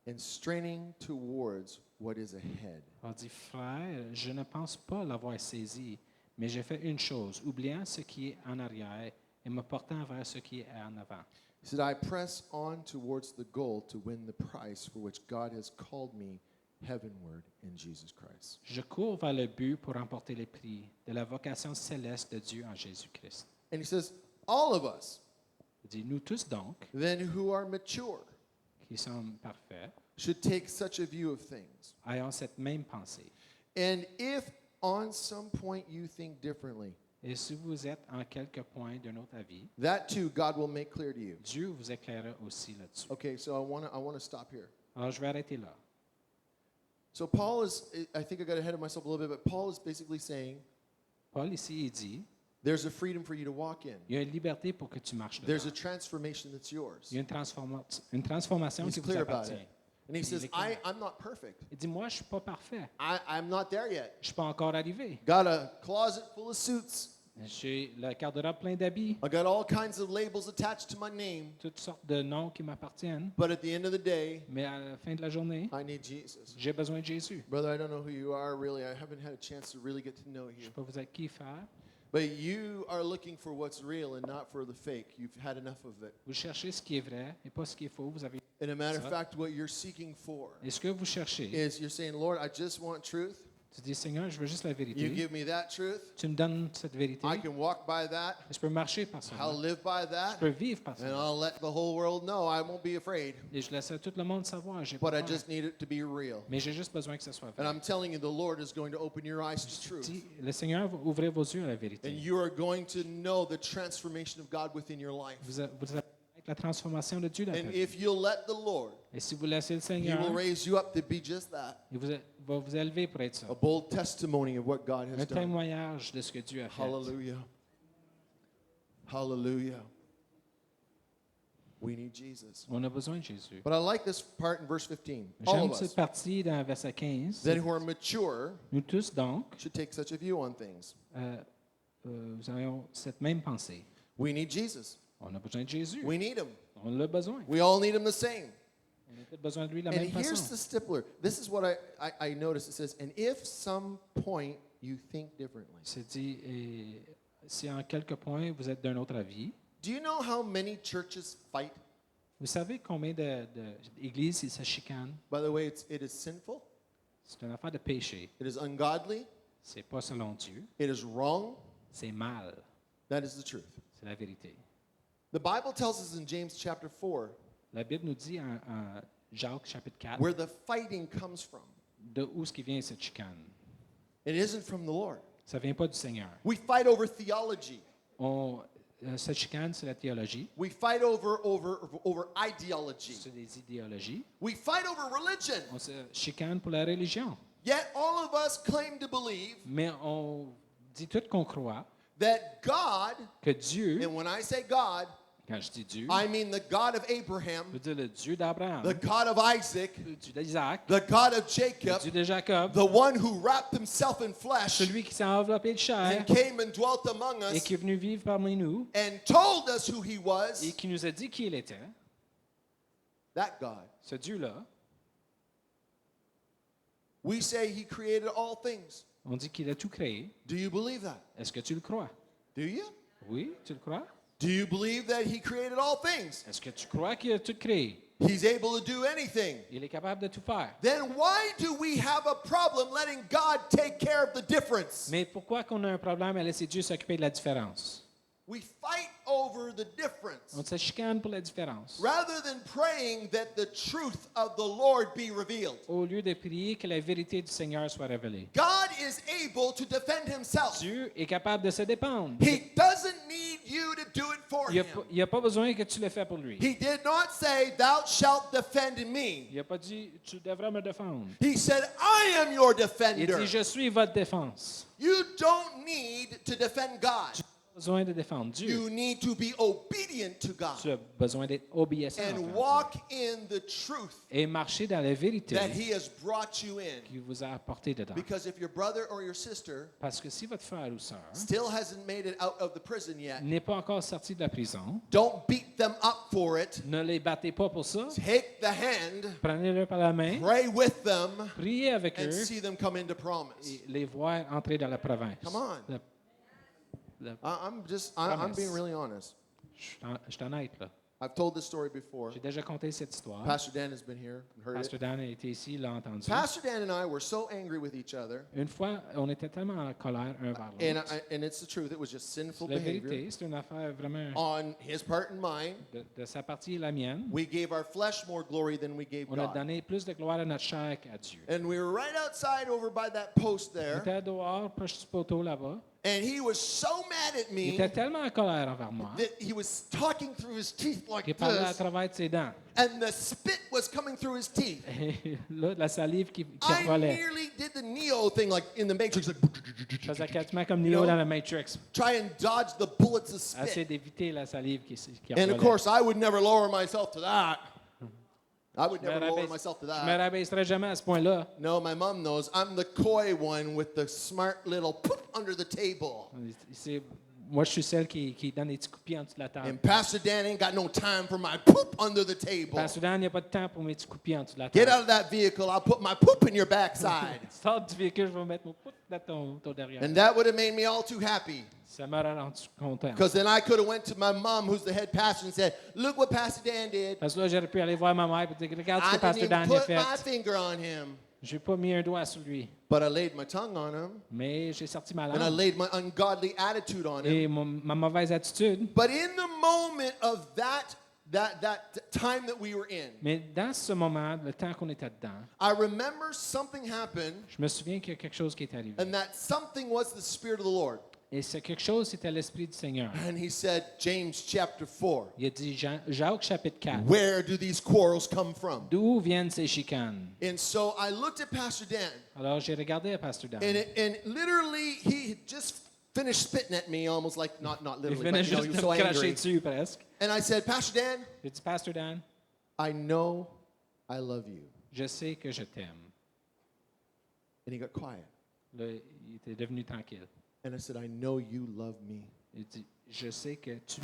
and straining towards what is ahead. On dit, frère, je ne pense pas l'avoir saisi, mais j'ai fait une chose, oubliant ce qui est en arrière et me portant vers ce qui est en avant. He said, I press on towards the goal to win the prize for which God has called me heavenward in Jesus Christ. Je cours vers le but pour remporter le prix de la vocation céleste de Dieu en Jésus-Christ. And he says, all of us, Il dit, nous tous donc, then who are mature qui sommes parfaits, should take such a view of things. ayons cette même pensée. And if on some point you think differently, Et si vous êtes en quelque point de notre avis, that too God will make clear to you. Dieu vous éclairera aussi là-dessus. Okay, so I want to stop here. Alors, je vais arrêter là. So Paul is, I think I got ahead of myself a little bit, but Paul is basically saying Paul, ici, il dit, there's a freedom for you to walk in. il y a une liberté pour que tu marches There's a dedans. transformation that's yours. Il y a une transformation He's qui vous clear about appartient. it. And he Il says, est clair. I'm not perfect. Il dit, moi, je ne suis pas parfait. I'm not there yet. Je ne suis pas encore arrivé. Got a closet full of suits. J'ai le garde-robe plein d'habits, I got all kinds of labels attached to my name. toutes sortes de noms qui m'appartiennent. But at the end of the day, Mais à la fin de la journée, I need Jesus. j'ai besoin de Jésus. Brother, I don't know who you are really. I haven't had a chance to really get to know Je ne you. sais pas vous êtes qui faire. But you are looking for what's real and not for the fake. You've had enough of it. Vous cherchez ce qui est vrai et pas ce qui est faux. Vous avez. And a matter of Ça. fact, what you're seeking for Et ce que vous cherchez, is you're saying, Lord, I just want truth. tu dis, Seigneur, je veux juste la You vérité. give me that truth. Tu me donnes cette vérité. I can walk by that. Je peux marcher par ça. I'll live by Je that. peux vivre par And ça. I'll let the whole world know. I won't be afraid. Et je laisse tout le monde savoir. J'ai But pas I peur. just need it to be real. Mais j'ai juste besoin que ce soit And vrai. I'm telling you, the Lord is going to open your eyes to truth. Dis, le Seigneur va ouvrir vos yeux à la And vérité. you are going to know the transformation of God within your life. Vous allez connaître la transformation de Dieu dans And votre vie. if you'll let the Lord, Et si vous laissez le He Seigneur, will raise you up to be just that. il va vous élever pour être ça. A bold testimony of what God Un has done. témoignage de ce que Dieu a fait. Hallelujah. Hallelujah. We need Jesus. On a besoin de Jésus. But I like this part in verse 15. All J'aime of cette us, partie dans verset 15. then who are mature, Nous tous, donc, should take such a view on things. nous avons cette même pensée. We need Jesus. On a besoin de Jésus. We need Him. On l'a besoin. We all need Him the same. On a peut-être besoin de lui de la And même here's façon. the stippler. This is what I noticed. It says, and if some point you think differently. C'est dit, et si en quelques points vous êtes d'un autre avis, Do you know how many churches fight? vous savez combien d'églises ils se chicanent? By the way, it is sinful. C'est une affaire de péché. It is ungodly. C'est pas selon Dieu. It is wrong. C'est mal. That is the truth. C'est la vérité. The Bible tells us in James chapter 4 La Bible nous dit en Jacques chapitre 4 where the fighting comes from. de où ce qui vient cette chicane. It isn't from the Lord. Ça vient pas du Seigneur. We fight over theology. Cette chicane, c'est la théologie, We fight over ideology. c'est des idéologies. We fight over religion. On se chicane pour la religion. Yet all of us claim to believe Mais on dit tout qu'on croit that God, que Dieu, and when I say God, quand je dis Dieu, I mean the God of je Abraham, veux dire le Dieu d'Abraham, the God of Isaac, le Dieu d'Isaac, the God of le Jacob, Dieu de Jacob, the one who wrapped himself in flesh celui qui s'est enveloppé de chair and came and dwelt among et us qui est venu vivre parmi nous and told us who he was, et qui nous a dit qui il était, that God. ce Dieu-là, We say he created all things. on dit qu'il a tout créé. Do you believe that? Est-ce que tu le crois? Do you? Oui, tu le crois? Do you believe that he created all things? Est-ce que tu crois qu'il a tout créé? He's able to do anything. Il est capable de tout faire. Then why do we have a problem letting God take care of the difference? Mais pourquoi qu'on a un problème à laisser Dieu s'occuper de la différence? We fight over the difference On se chicane pour la différence. rather than praying that the truth of the Lord be revealed. Au lieu de prier que la vérité du Seigneur soit révélée. God is able to defend himself. Dieu est capable de se défendre. He doesn't need you to do it for Il him. n'y a pas besoin que tu le fasses pour lui. He did not say, Thou shalt defend me. Il n'a pas dit, tu devrais me défendre. He said, I am your Il defender. dit, je suis votre défense. You don't need to defend God. Tu as besoin de défendre Dieu. You need to be obedient to God Tu as besoin d'être obéissant and envers Dieu. walk in the truth Et marcher dans la vérité that He has brought you in. qui vous a apporté dedans. Because if your brother or your sister Parce que si votre frère ou sœur still hasn't made it out of the prison yet, n'est pas encore sorti de la prison, don't beat them up for it. ne les battez pas pour ça. Take the hand, Prenez-le par la main, pray with them, priez avec and eux see them come into promise. et les voir entrer dans la province. Come on. I'm I'm being really honest. Je suis honnête là. I've told this story before. J'ai déjà conté cette histoire. Pastor Dan has been here and heard Pasteur it. Dan a été ici, il l'a entendu. Pastor Dan and I were so angry with each other, Une fois, on était tellement en colère un vers and l'autre. and it's the truth. It was just sinful La behavior vérité, c'est une affaire vraiment on his part and mine. de sa partie et la mienne. We gave our flesh more glory than we gave On a God. donné plus de gloire à notre chair qu'à Dieu. And we were right outside over by that post Il there, était dehors, proche du poteau là-bas. and he was so mad at Il me était tellement en colère envers moi that he was talking through his teeth like qu'il parlait à this, travers de ses dents. and the spit was coming through his teeth. Et là, de la salive qui I volait. nearly did the Neo thing, like in the Matrix, like Je faisais quasiment comme You Neo know? dans la Matrix. try and dodge the bullets of Essayer spit. d'éviter la salive qui And of envolait. course, I would never lower myself to that. I would Je me never lower rabaisse- myself to je me that. rabaisserai jamais à ce point-là. No, my mom knows I'm the coy one with the smart little poop under the table. Moi, je suis celle qui donne des petits coups de pied en dessous de la table. And Pastor Dan ain't got no time for my poop under the table. Pasteur Dan, il n'y a pas de temps pour mes petits coups de pied en dessous de la Get table. out of that vehicle. I'll put my poop in your backside. Sors du véhicule, je vais mettre mon pouce dans ton derrière. And that would have made me all too happy. Ça m'aurait rendu content. Because then I could have went to my mom, who's the head pastor, and said, look what Pastor Dan did. Parce que là, j'aurais pu aller voir ma mère et dire, regarde ce I que didn't Pasteur even Dan a put my fait. finger on him. Je n'ai pas mis un doigt sur lui, But I laid my tongue on him. mais j'ai sorti ma And I langue laid my ungodly attitude on him. et ma mauvaise attitude. But in the moment of that time that we were in, Mais dans ce moment, le temps qu'on était dedans, I remember something happened, je me souviens qu'il y a quelque chose qui est arrivé. and that something was the Spirit of the Lord. Et c'est quelque chose, c'était l'Esprit du Seigneur. And he said, James chapter 4, Il a dit, Jacques chapitre 4, where do these quarrels come from? d'où viennent ces chicanes? And so I looked at Pastor Dan, Alors j'ai regardé à Pasteur Dan. and literally he had just finished spitting at me, almost like, not Il literally, venait but you know, juste he de was so me cracher angry. dessus presque. And I said, Pastor Dan, J'ai dit, Pasteur Dan, I know I love you. je sais que je t'aime. And he got quiet. Là, il était devenu tranquille. And I said, I know you love me. Il dit, je sais que tu...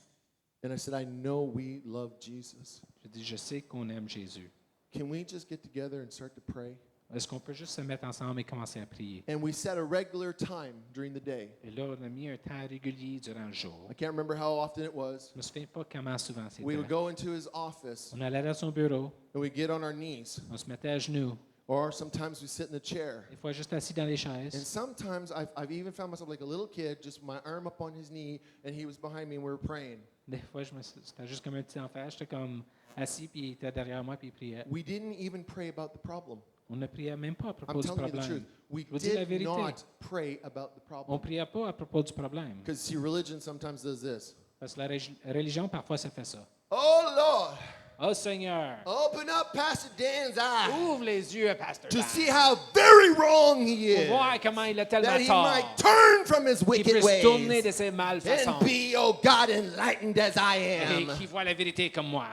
And I said, I know we love Jesus. Je dis, je sais qu'on aime Jésus. Can we just get together and start to pray? Est-ce qu'on peut juste se mettre ensemble et commencer à prier? And we set a regular time during the day. Et là, on a mis un temps régulier durant le jour. I can't remember how often it was. Je me souviens pas comment souvent c'était. We would go into his office On allait dans son bureau, and we get on our knees. on se mettait à genoux, Or sometimes we sit in the chair. des fois juste assis dans les And chaises. sometimes I've even found myself like a little kid, just my arm up on his knee, and he was behind me and we were praying. Des fois, c'était juste comme un petit enfant. J'étais comme assis, puis il était derrière moi, puis il priait. We didn't even pray about the problem. On ne priait même pas à propos I'm du telling you the truth. problème. We Je vous dis la did vérité. not pray about the On ne problem. priait pas à propos du problème. Because see, religion sometimes does this. Parce que la religion, parfois, ça fait ça. Oh Lord, Oh Seigneur, open up Pastor Dan's eyes ouvre les yeux à Pasteur to Dan see how very wrong he pour is. voir comment il a tellement That he tort. might turn from his Qu'il wicked puisse tourner ways de ses malfaçons and be, oh God, enlightened as I et am. qu'il voit la vérité comme moi.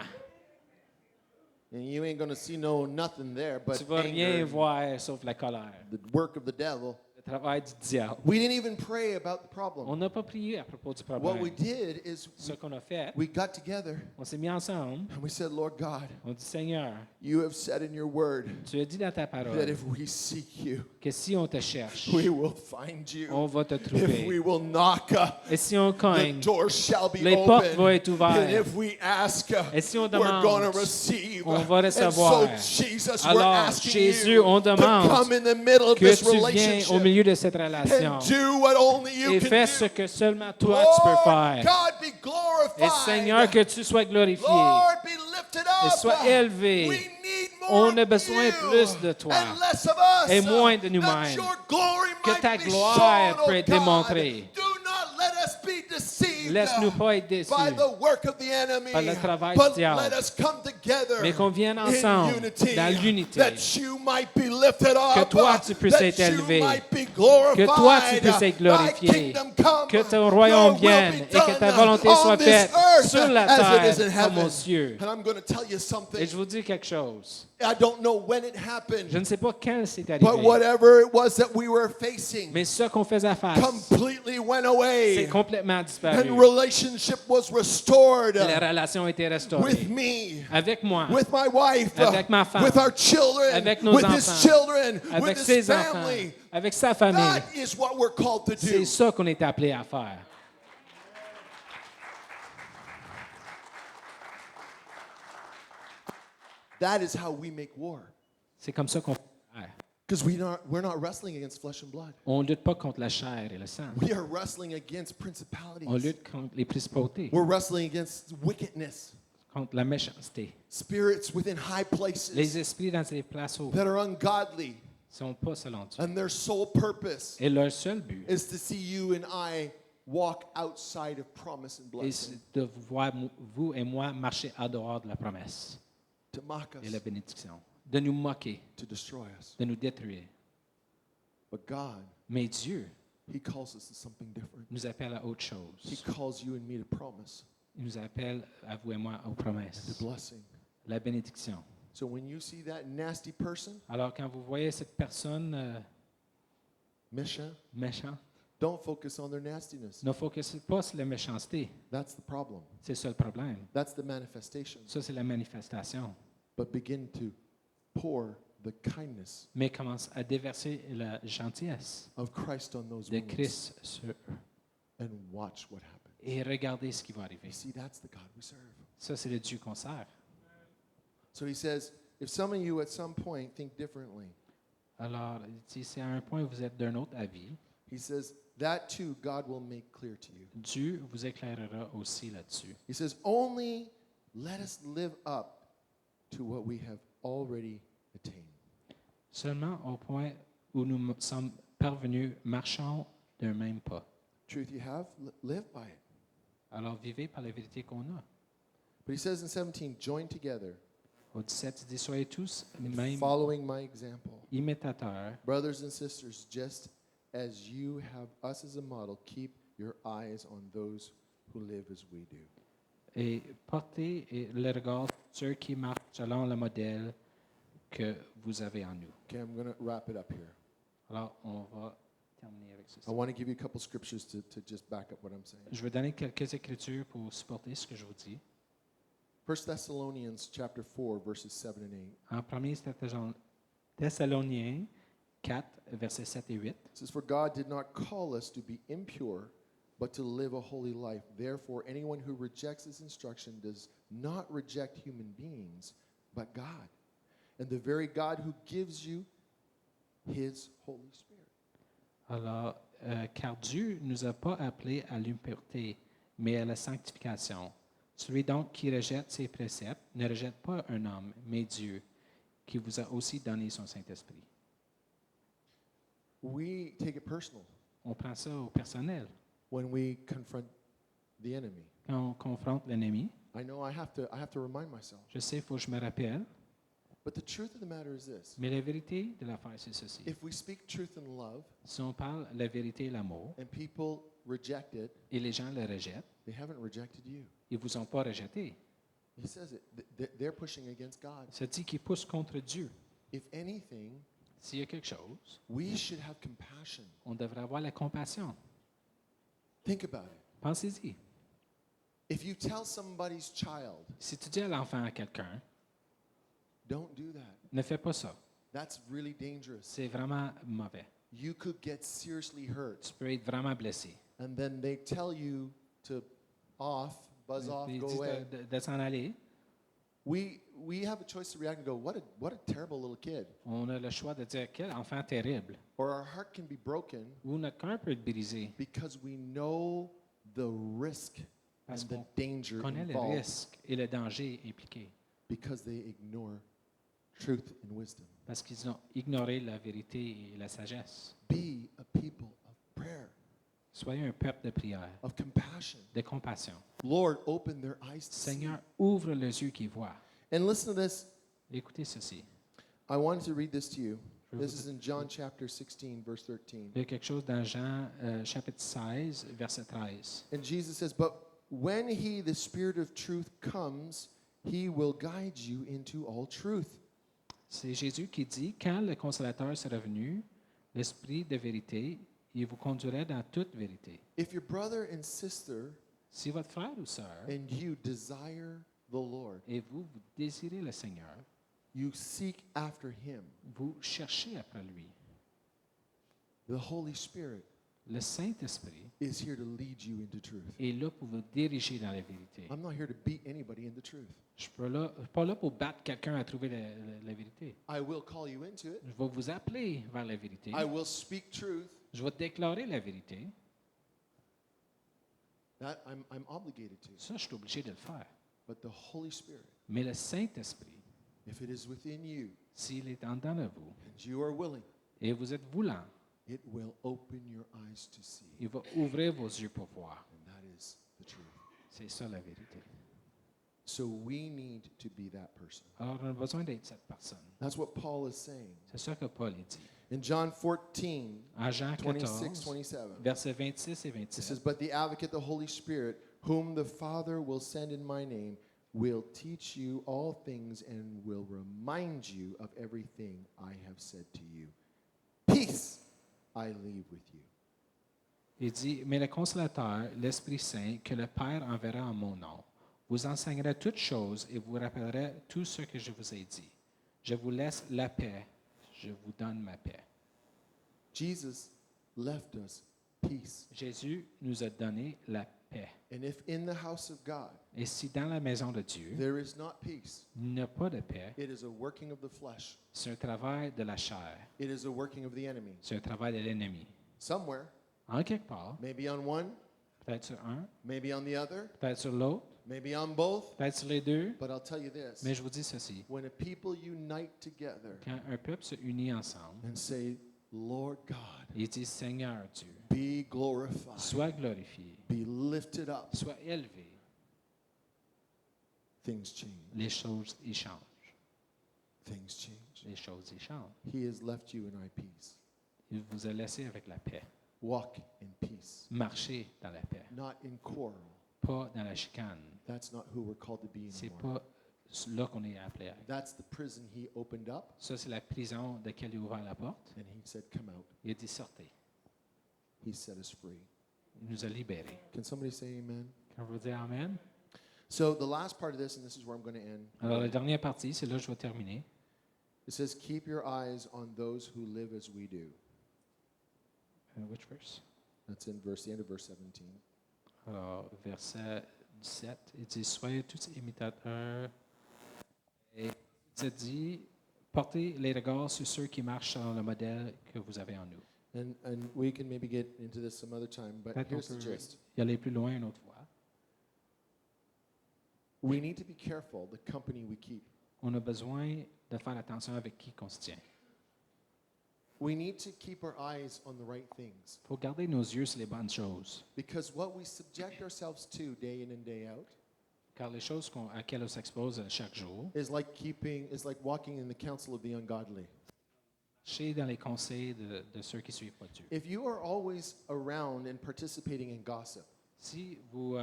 And you ain't going to see nothing there but Tu vas rien anger, voir sauf la colère, the work of the devil. le travail du diable. We didn't even pray about the problem. On n'a pas prié à propos du What we problème. did is Ce qu'on a fait, we got together on s'est mis ensemble. and we said, Lord God, On dit, Seigneur, you have said in your word tu as dit dans ta that parole if we seek you, que si on te cherche, we will find you. on va te If we trouver. will knock, Et si on the cogne, door shall be les portes open. vont être ouvertes. And if we ask, Et si on we're demande, going to receive. on va And recevoir. so, Jesus, we're Alors, asking Jésus, you on to demande come in the middle of que this tu viens au relationship milieu de cette relation and do what only you et can fais do. ce que seulement toi tu peux Lord faire. God, be glorified. Et Seigneur, que tu sois glorifié. Lord, be lifted Et up. sois élevé. We need more On a of besoin you plus de toi and less of us, et moins de that nous-mêmes. your glory Que might ta be gloire shown, peut oh être God. démontrée. Do not let us be deceived Laisse-nous pas être déçus by the work of the enemy, par le travail but du diable. let us come together Mais qu'on vienne in ensemble unity, dans l'unité. that you might be lifted up, Que toi, tu puisses that être you élevé. might be glorified, Que toi, tu puisses être thy glorifié. kingdom come, Que ton royaume your will vienne be et que ta done volonté on soit this faite earth sur la as it is terre in comme heaven. aux cieux. And I'm going to tell you Et something. je vous dis quelque chose. I don't know when it happened, Je ne sais pas quand c'est but arrivé, whatever it was that we were facing mais ce qu'on faisait face, completely went c'est away. complètement disparu. And relationship was restored La relation a été restaurée. with me, Avec moi, with my wife, avec ma femme, with our children, avec nos with his enfants, children, with avec his ses enfants, family. avec sa famille. That is what we're called to do. C'est ça qu'on est appelé à faire. That is how we make war. C'est comme ça qu'on fait la guerre. Because we're not wrestling against flesh and blood. On ne lutte pas contre la chair et le sang. We are wrestling against On principalities. lutte contre les principautés, We're wrestling against wickedness, contre la méchanceté. spirits within high Les places esprits dans ces places hautes that are ungodly. ne sont pas selon Dieu. And their sole purpose Et leur seul but is to see you and I walk outside of promise and blessing, est de voir vous et moi marcher en dehors de la promesse to mock et us, la bénédiction, de nous moquer, to destroy us. de nous détruire. But God, Mais Dieu He calls us to something different. nous appelle à autre He chose. calls you and me to promise, Il nous appelle à vous et moi aux to promesses, blessing. la bénédiction. So when you see that nasty person, Alors quand vous voyez cette personne méchant, méchante, don't focus on their nastiness. ne focusez pas sur la méchanceté. That's the problem. C'est ça le problème. That's the manifestation. Ça, c'est la manifestation. But begin to pour the kindness Mais commence à déverser la gentillesse of Christ on those de wounds Christ sur eux. and watch what happens. Et regardez ce qui va arriver. You see, that's the God we serve. Ça, c'est le Dieu qu'on sert. So he says, if some of you at some point think differently, Alors, il dit, si à un point vous êtes d'un autre avis, he says, that too God will make clear to you. Dieu vous éclairera aussi là-dessus. He says, only let us live up to what we have already attained. Seulement au point où nous sommes parvenus, marchons d'un même pas. Truth you have, live by it. Alors, vivez par la vérité qu'on a. But he says in 17, join together, Au 17, il dit, soyez tous même following my example. imitateurs, Brothers and sisters, just as you have us as a model, keep your eyes on those who live as we do. et portez le regard sur ceux qui marchent selon le modèle que vous avez en nous. Okay, I'm going to wrap it up here. Alors, on va terminer avec ceci. I want to give you a couple scriptures to just back up what I'm saying. Je vais donner quelques écritures pour supporter ce que je vous dis. 1 Thessalonians chapter 4, verses 7 and 8. En 1 Thessaloniens 4, versets 7 et 8. It says, for God did not call us to be impure, but to live a holy life. Therefore, anyone who rejects this instruction does not reject human beings, but God, and the very God who gives you his Holy Spirit. Alors, car Dieu ne nous a pas appelés à l'impureté, mais à la sanctification. Celui donc qui rejette ses préceptes ne rejette pas un homme, mais Dieu, qui vous a aussi donné son Saint-Esprit. We take it personal On prend ça au personnel. when we confront the enemy. Quand on confronte l'ennemi, I know I have to remind myself. je sais, il faut que je me rappelle, But the truth of the matter is this. mais la vérité de l'affaire, c'est ceci. If we speak truth in love Si on parle la vérité et l'amour, and people reject it, et les gens le rejettent, they haven't rejected you. ils ne vous ont pas rejeté. He says it. They're pushing against God. Ça dit qu'ils poussent contre Dieu. If anything, S'il y a quelque chose, we should have compassion. on devrait avoir la compassion. Think about it. Pensez-y. If you tell somebody's child, Si tu dis à l'enfant à quelqu'un, don't do that, ne fais pas ça, that's really dangerous. c'est vraiment mauvais. You could get seriously hurt. Tu peux être vraiment blessé. And then they tell you to buzz off, Ils go disent away. de s'en aller. We have a choice to react and go, what a terrible little kid. On a le choix de dire quel enfant terrible. Or our heart can be broken Ou notre cœur peut être brisé because we know the risk parce and the qu'on danger connaît le involved risque et le danger impliqué. because they ignore truth and wisdom. Parce qu'ils ont ignoré la vérité et la sagesse. Be a people of prayer, Soyez un peuple de prière, of compassion. de compassion. Lord, open their eyes to see. Seigneur, ouvre les yeux qui voient. And listen to this. Écoutez ceci. I wanted to read this to you. Je vais This vous- is in John chapter 16, verse 13. Il y a quelque chose dans Jean chapitre 16, verset 13. And Jesus says, but when he, the Spirit of truth, comes, he will guide you into all truth. C'est Jésus qui dit, quand le consolateur sera venu, l'Esprit de vérité, il vous conduirait dans toute vérité. If your brother and sister Si votre frère ou sœur, and you desire the Lord, et vous, vous désirez le Seigneur, you seek after him, vous cherchez après lui. the Holy Spirit Le Saint-Esprit is here to lead you into truth. est là pour vous diriger dans la vérité. I'm not here to beat anybody in the truth. Je ne suis pas là pour battre quelqu'un à trouver la vérité. I will call you into it. Je vais vous appeler vers la vérité. I will speak truth. Je vais déclarer la vérité. That I'm obligated to. Ça, je suis obligé de le faire. But the Holy Spirit, Mais le Saint-Esprit, if it is within you s'il est en dedans de vous and you are willing, et vous êtes voulant, it will open your eyes to see. il va ouvrir vos yeux pour voir. And that is the truth. C'est ça la vérité. So we need to be that person. Alors, on a besoin d'être cette personne. That's what Paul is saying. C'est ça que Paul dit. In John 14, En Jean 26, 14, 27, versets 26 et it says, 27, But the advocate, the Holy Spirit, whom the Father will send in my name, will teach you all things and will remind you of everything I have said to you. Peace I leave with you. il dit, mais le consolateur, l'Esprit Saint, que le Père enverra en mon nom, vous enseignera toutes choses et vous rappellera tout ce que je vous ai dit. Je vous laisse la paix, je vous donne ma paix. Jesus left us peace. Jésus nous a donné la paix. And if in the house of God Et si dans la maison de Dieu, there is not peace, il n'y a pas de paix, it is a working of the flesh. c'est un travail de la chair, It is a working of the enemy. c'est un travail de l'ennemi. Somewhere, En quelque part, maybe on one, peut-être sur un, maybe on the other, peut-être sur l'autre, maybe on both. peut-être sur les deux, But I'll tell you this. mais je vous dis ceci. When a people unite together Quand un peuple se unit ensemble, and say, Lord God, il dit Seigneur Dieu, be glorified, sois glorifié, be lifted up, sois élevé, things change. les choses y changent. Things change. Les choses y changent. He has left you in our peace. Il vous a laissé avec la paix. Walk in peace, Marchez dans la paix, not in quarrel. pas dans la chicane. That's not who we're called to be C'est anymore. pas là qu'on est appelé à être. That's the prison he opened up, Ça, c'est la prison de laquelle il a ouvert la porte. and he said, come out. Il a dit sortez. He set us free. Il nous a libérés. Can somebody say amen? Quand vous dites Amen. So the last part of this, and this is where I'm going to end. Alors, la dernière partie, c'est là que je vais terminer. It says, keep your eyes on those who live as we do. Which verse? That's in the end of verse 17. Alors, verset 17, il dit soyez tous imitateurs. Et il dit portez les regards sur ceux qui marchent selon le modèle que vous avez en nous. And we can maybe get into this some other time, but Peut-être here's qu'on the peut gist. y aller plus loin une autre fois. We need to be careful the company we keep. On a besoin de faire attention avec qui on se tient. We need to keep our eyes on the right things, Il faut garder nos yeux sur les bonnes choses. because what we subject ourselves to day in and day out Car les choses à laquelle on s'expose chaque jour, is like walking in the counsel of the ungodly. marcher dans les conseils de ceux qui ne suivent pas Dieu. If you are always around and participating in gossip, Si vous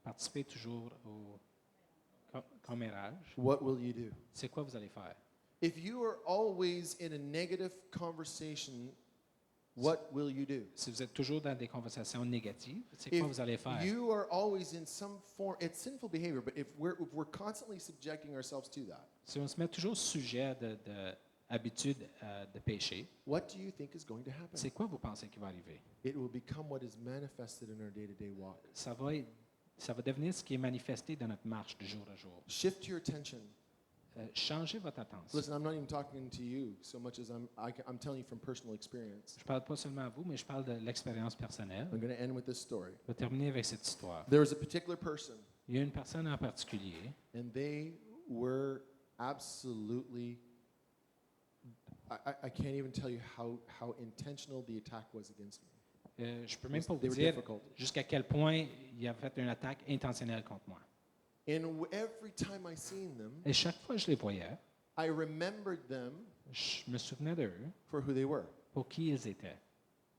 participez toujours au commérage, what will you do? c'est quoi vous allez faire? If you are always in a negative conversation, what will you do? Si vous êtes toujours dans des conversations négatives, c'est quoi If vous allez faire? you are always in some form, it's sinful behavior, but if we're constantly subjecting ourselves to that, Si on se met toujours sujet de habitude de péché, what do you think is going to happen? c'est quoi vous pensez qui va arriver? It will become what is manifested in our day-to-day walk. Ça va devenir ce qui est manifesté dans notre marche de jour à jour. Shift your attention. Changez votre attention. Listen, I'm not even talking to you so much as I'm telling you from personal experience. Je ne parle pas seulement à vous, mais je parle de l'expérience personnelle. I'm going to end with this story. Je vais terminer avec cette histoire. There was a particular person, Il y a une personne en particulier, and they were absolutely, I can't even tell you how intentional the attack was against me. je ne peux même pas They vous were dire difficult. jusqu'à quel point il a fait une attaque intentionnelle contre moi. And every time I seen them, Et chaque fois que je les voyais, I remembered them je me souvenais d'eux, for who they were. pour qui ils étaient.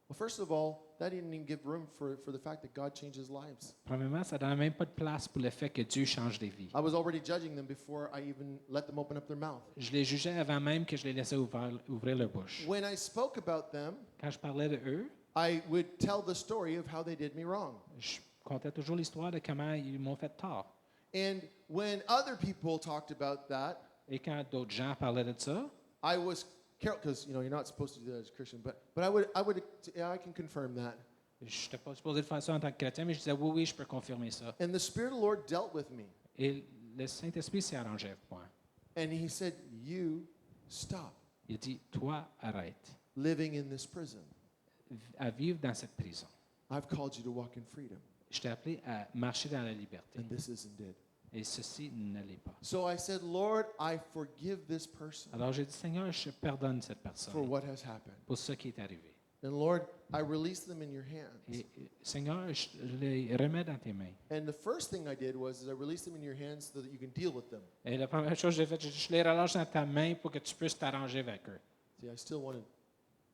Well, first of all, that didn't even give room for the fact that God changes lives. Premièrement, ça ne donnait même pas de place pour le fait que Dieu change des vies. I was already judging them before I even let them open up their mouth. Je les jugeais avant même que je les laissais ouvrir leur bouche. When I spoke about them, Quand je parlais de eux, I would tell the story of how they did me wrong. je contais toujours l'histoire de comment ils m'ont fait tort. And when other people talked about that, Et quand d'autres gens parlaient de ça, I was careful because you're not supposed to do that as a Christian, but I can confirm that Je n'étais pas supposé de faire ça en tant que chrétien, mais je disais oui, oui, je peux confirmer ça. And the Spirit of the Lord dealt with me. Et le Saint-Esprit s'est arrangé avec moi. And he said, you stop Il a dit, toi, arrête living in this prison. à vivre dans cette prison. I've called you to walk in freedom. Je t'ai appelé à marcher dans la liberté. And this isn't it. Et ceci ne l'est pas. So I said, Lord, I forgive this person Alors j'ai dit, Seigneur, je pardonne cette for personne what has happened. pour ce qui est arrivé. And Lord, I release them in your hands. Et Seigneur, je les remets dans tes mains. And the first thing I did was I released them in your hands so that you can deal with them. Et la première chose que j'ai faite, je les relâche dans ta main pour que tu puisses t'arranger avec eux. See, I still wanted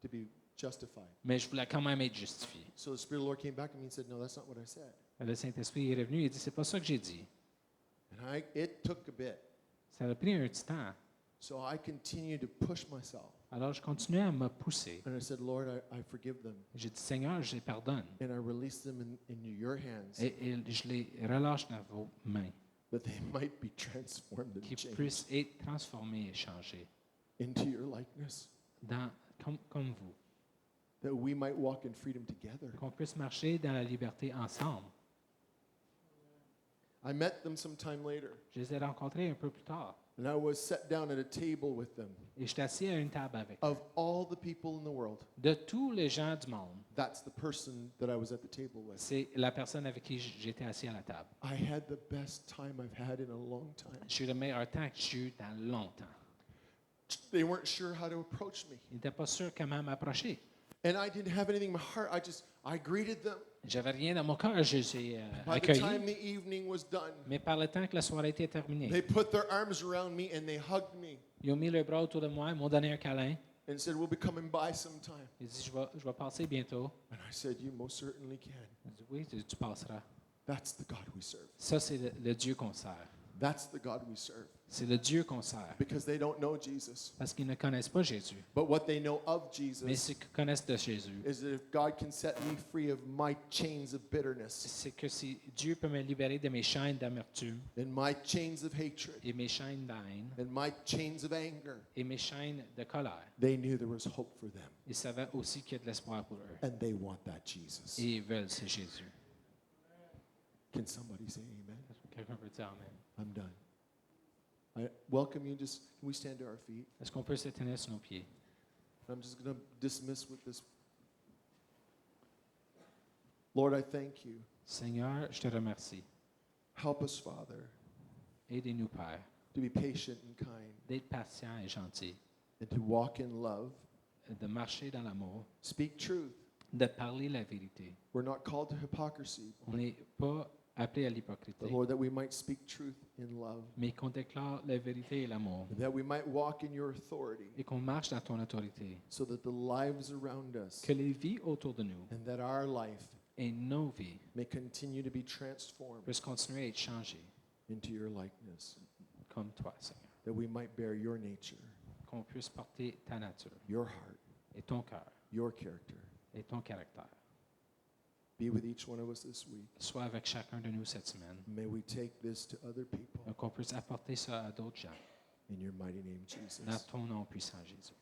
to be justified. Mais je voulais quand même être justifié. So the Spirit of the Lord came back to me and said, no, that's not what I said. Le Saint-Esprit est revenu et dit, c'est pas ça que j'ai dit. And it took a bit. Ça a pris un petit temps. So I continued to push myself. Alors je continuais à me pousser. And I said, Lord, I forgive them. J'ai dit, Seigneur, je les pardonne. And I release them in your hands Et je les relâche dans vos mains. that they might be transformed and Qu'ils changed puissent être transformés et changés into your likeness. comme vous. That we might walk in freedom together. Qu'on puisse marcher dans la liberté ensemble. I met them sometime later. Je les ai rencontrés un peu plus tard. And I was set down at a table with them. Et j'étais assis à une table avec eux. Of all the people in the world, De tous les gens du monde, that's the person that I was at the table with. c'est la personne avec qui j'étais assis à la table. I had the best time I've had in a long time. J'ai eu le meilleur temps que j'ai eu dans longtemps. They weren't sure how to approach me. Ils n'étaient pas sûrs comment m'approcher. And I didn't have anything in my heart. I greeted them. J'avais rien dans mon cœur, je les ai By the time accueillis. the evening was done, Mais par le temps que la soirée était terminée, they put their arms around me and they hugged me ils ont mis le bras autour de moi, ils m'ont donné un câlin. and said, we'll be coming by sometime. Ils ont dit, je vais passer bientôt. And I said, you most certainly can. J'ai dit, oui, tu passeras. That's the God we serve. Ça, c'est le Dieu qu'on sert. That's the God we serve. C'est le Dieu qu'on sert. Because they don't know Jesus. Parce qu'ils ne connaissent pas Jésus. But what they know of Mais Jesus ce qu'ils connaissent de Jésus, is that if God can set me free of my chains of bitterness c'est que si Dieu peut me libérer de mes chaînes d'amertume and my chains of hatred et mes chaînes d'haine and my chains of anger, et mes chaînes de colère, they knew there was hope for them. ils savaient aussi qu'il y a de l'espoir pour eux. And they want that Jesus. Et ils veulent ce Jésus. Can somebody say amen? Quelqu'un peut dire Amen. I'm done. I welcome you. Just can we stand to our feet? Est-ce qu'on peut se tenir sur nos pieds? I'm just going to dismiss with this. Lord, I thank you. Seigneur, je te remercie. Help us, Father, Aidez-nous, Père, to be patient and kind d'être patient et gentil, and to walk in love. de marcher dans l'amour, Speak truth. de parler la vérité. We're not called to hypocrisy, On n'est pas appelé à l'hypocrisie, but Lord, that we might speak truth in love, mais qu'on déclare la vérité et l'amour, and that we might walk in your authority, et qu'on marche dans ton autorité, so that the lives around us que les vies autour de nous and that our life et nos vies may continue to be transformed puissent continuer à être changées into your likeness, comme toi, Seigneur. that we might bear your nature, Qu'on puisse porter ta nature your heart, et ton cœur your character. et ton caractère. Be with each one of us this week. Sois avec chacun de nous cette semaine. May we take this to other people Qu'on puisse apporter ça à d'autres gens. in your mighty name, Jesus. Dans ton nom puissant, Jésus.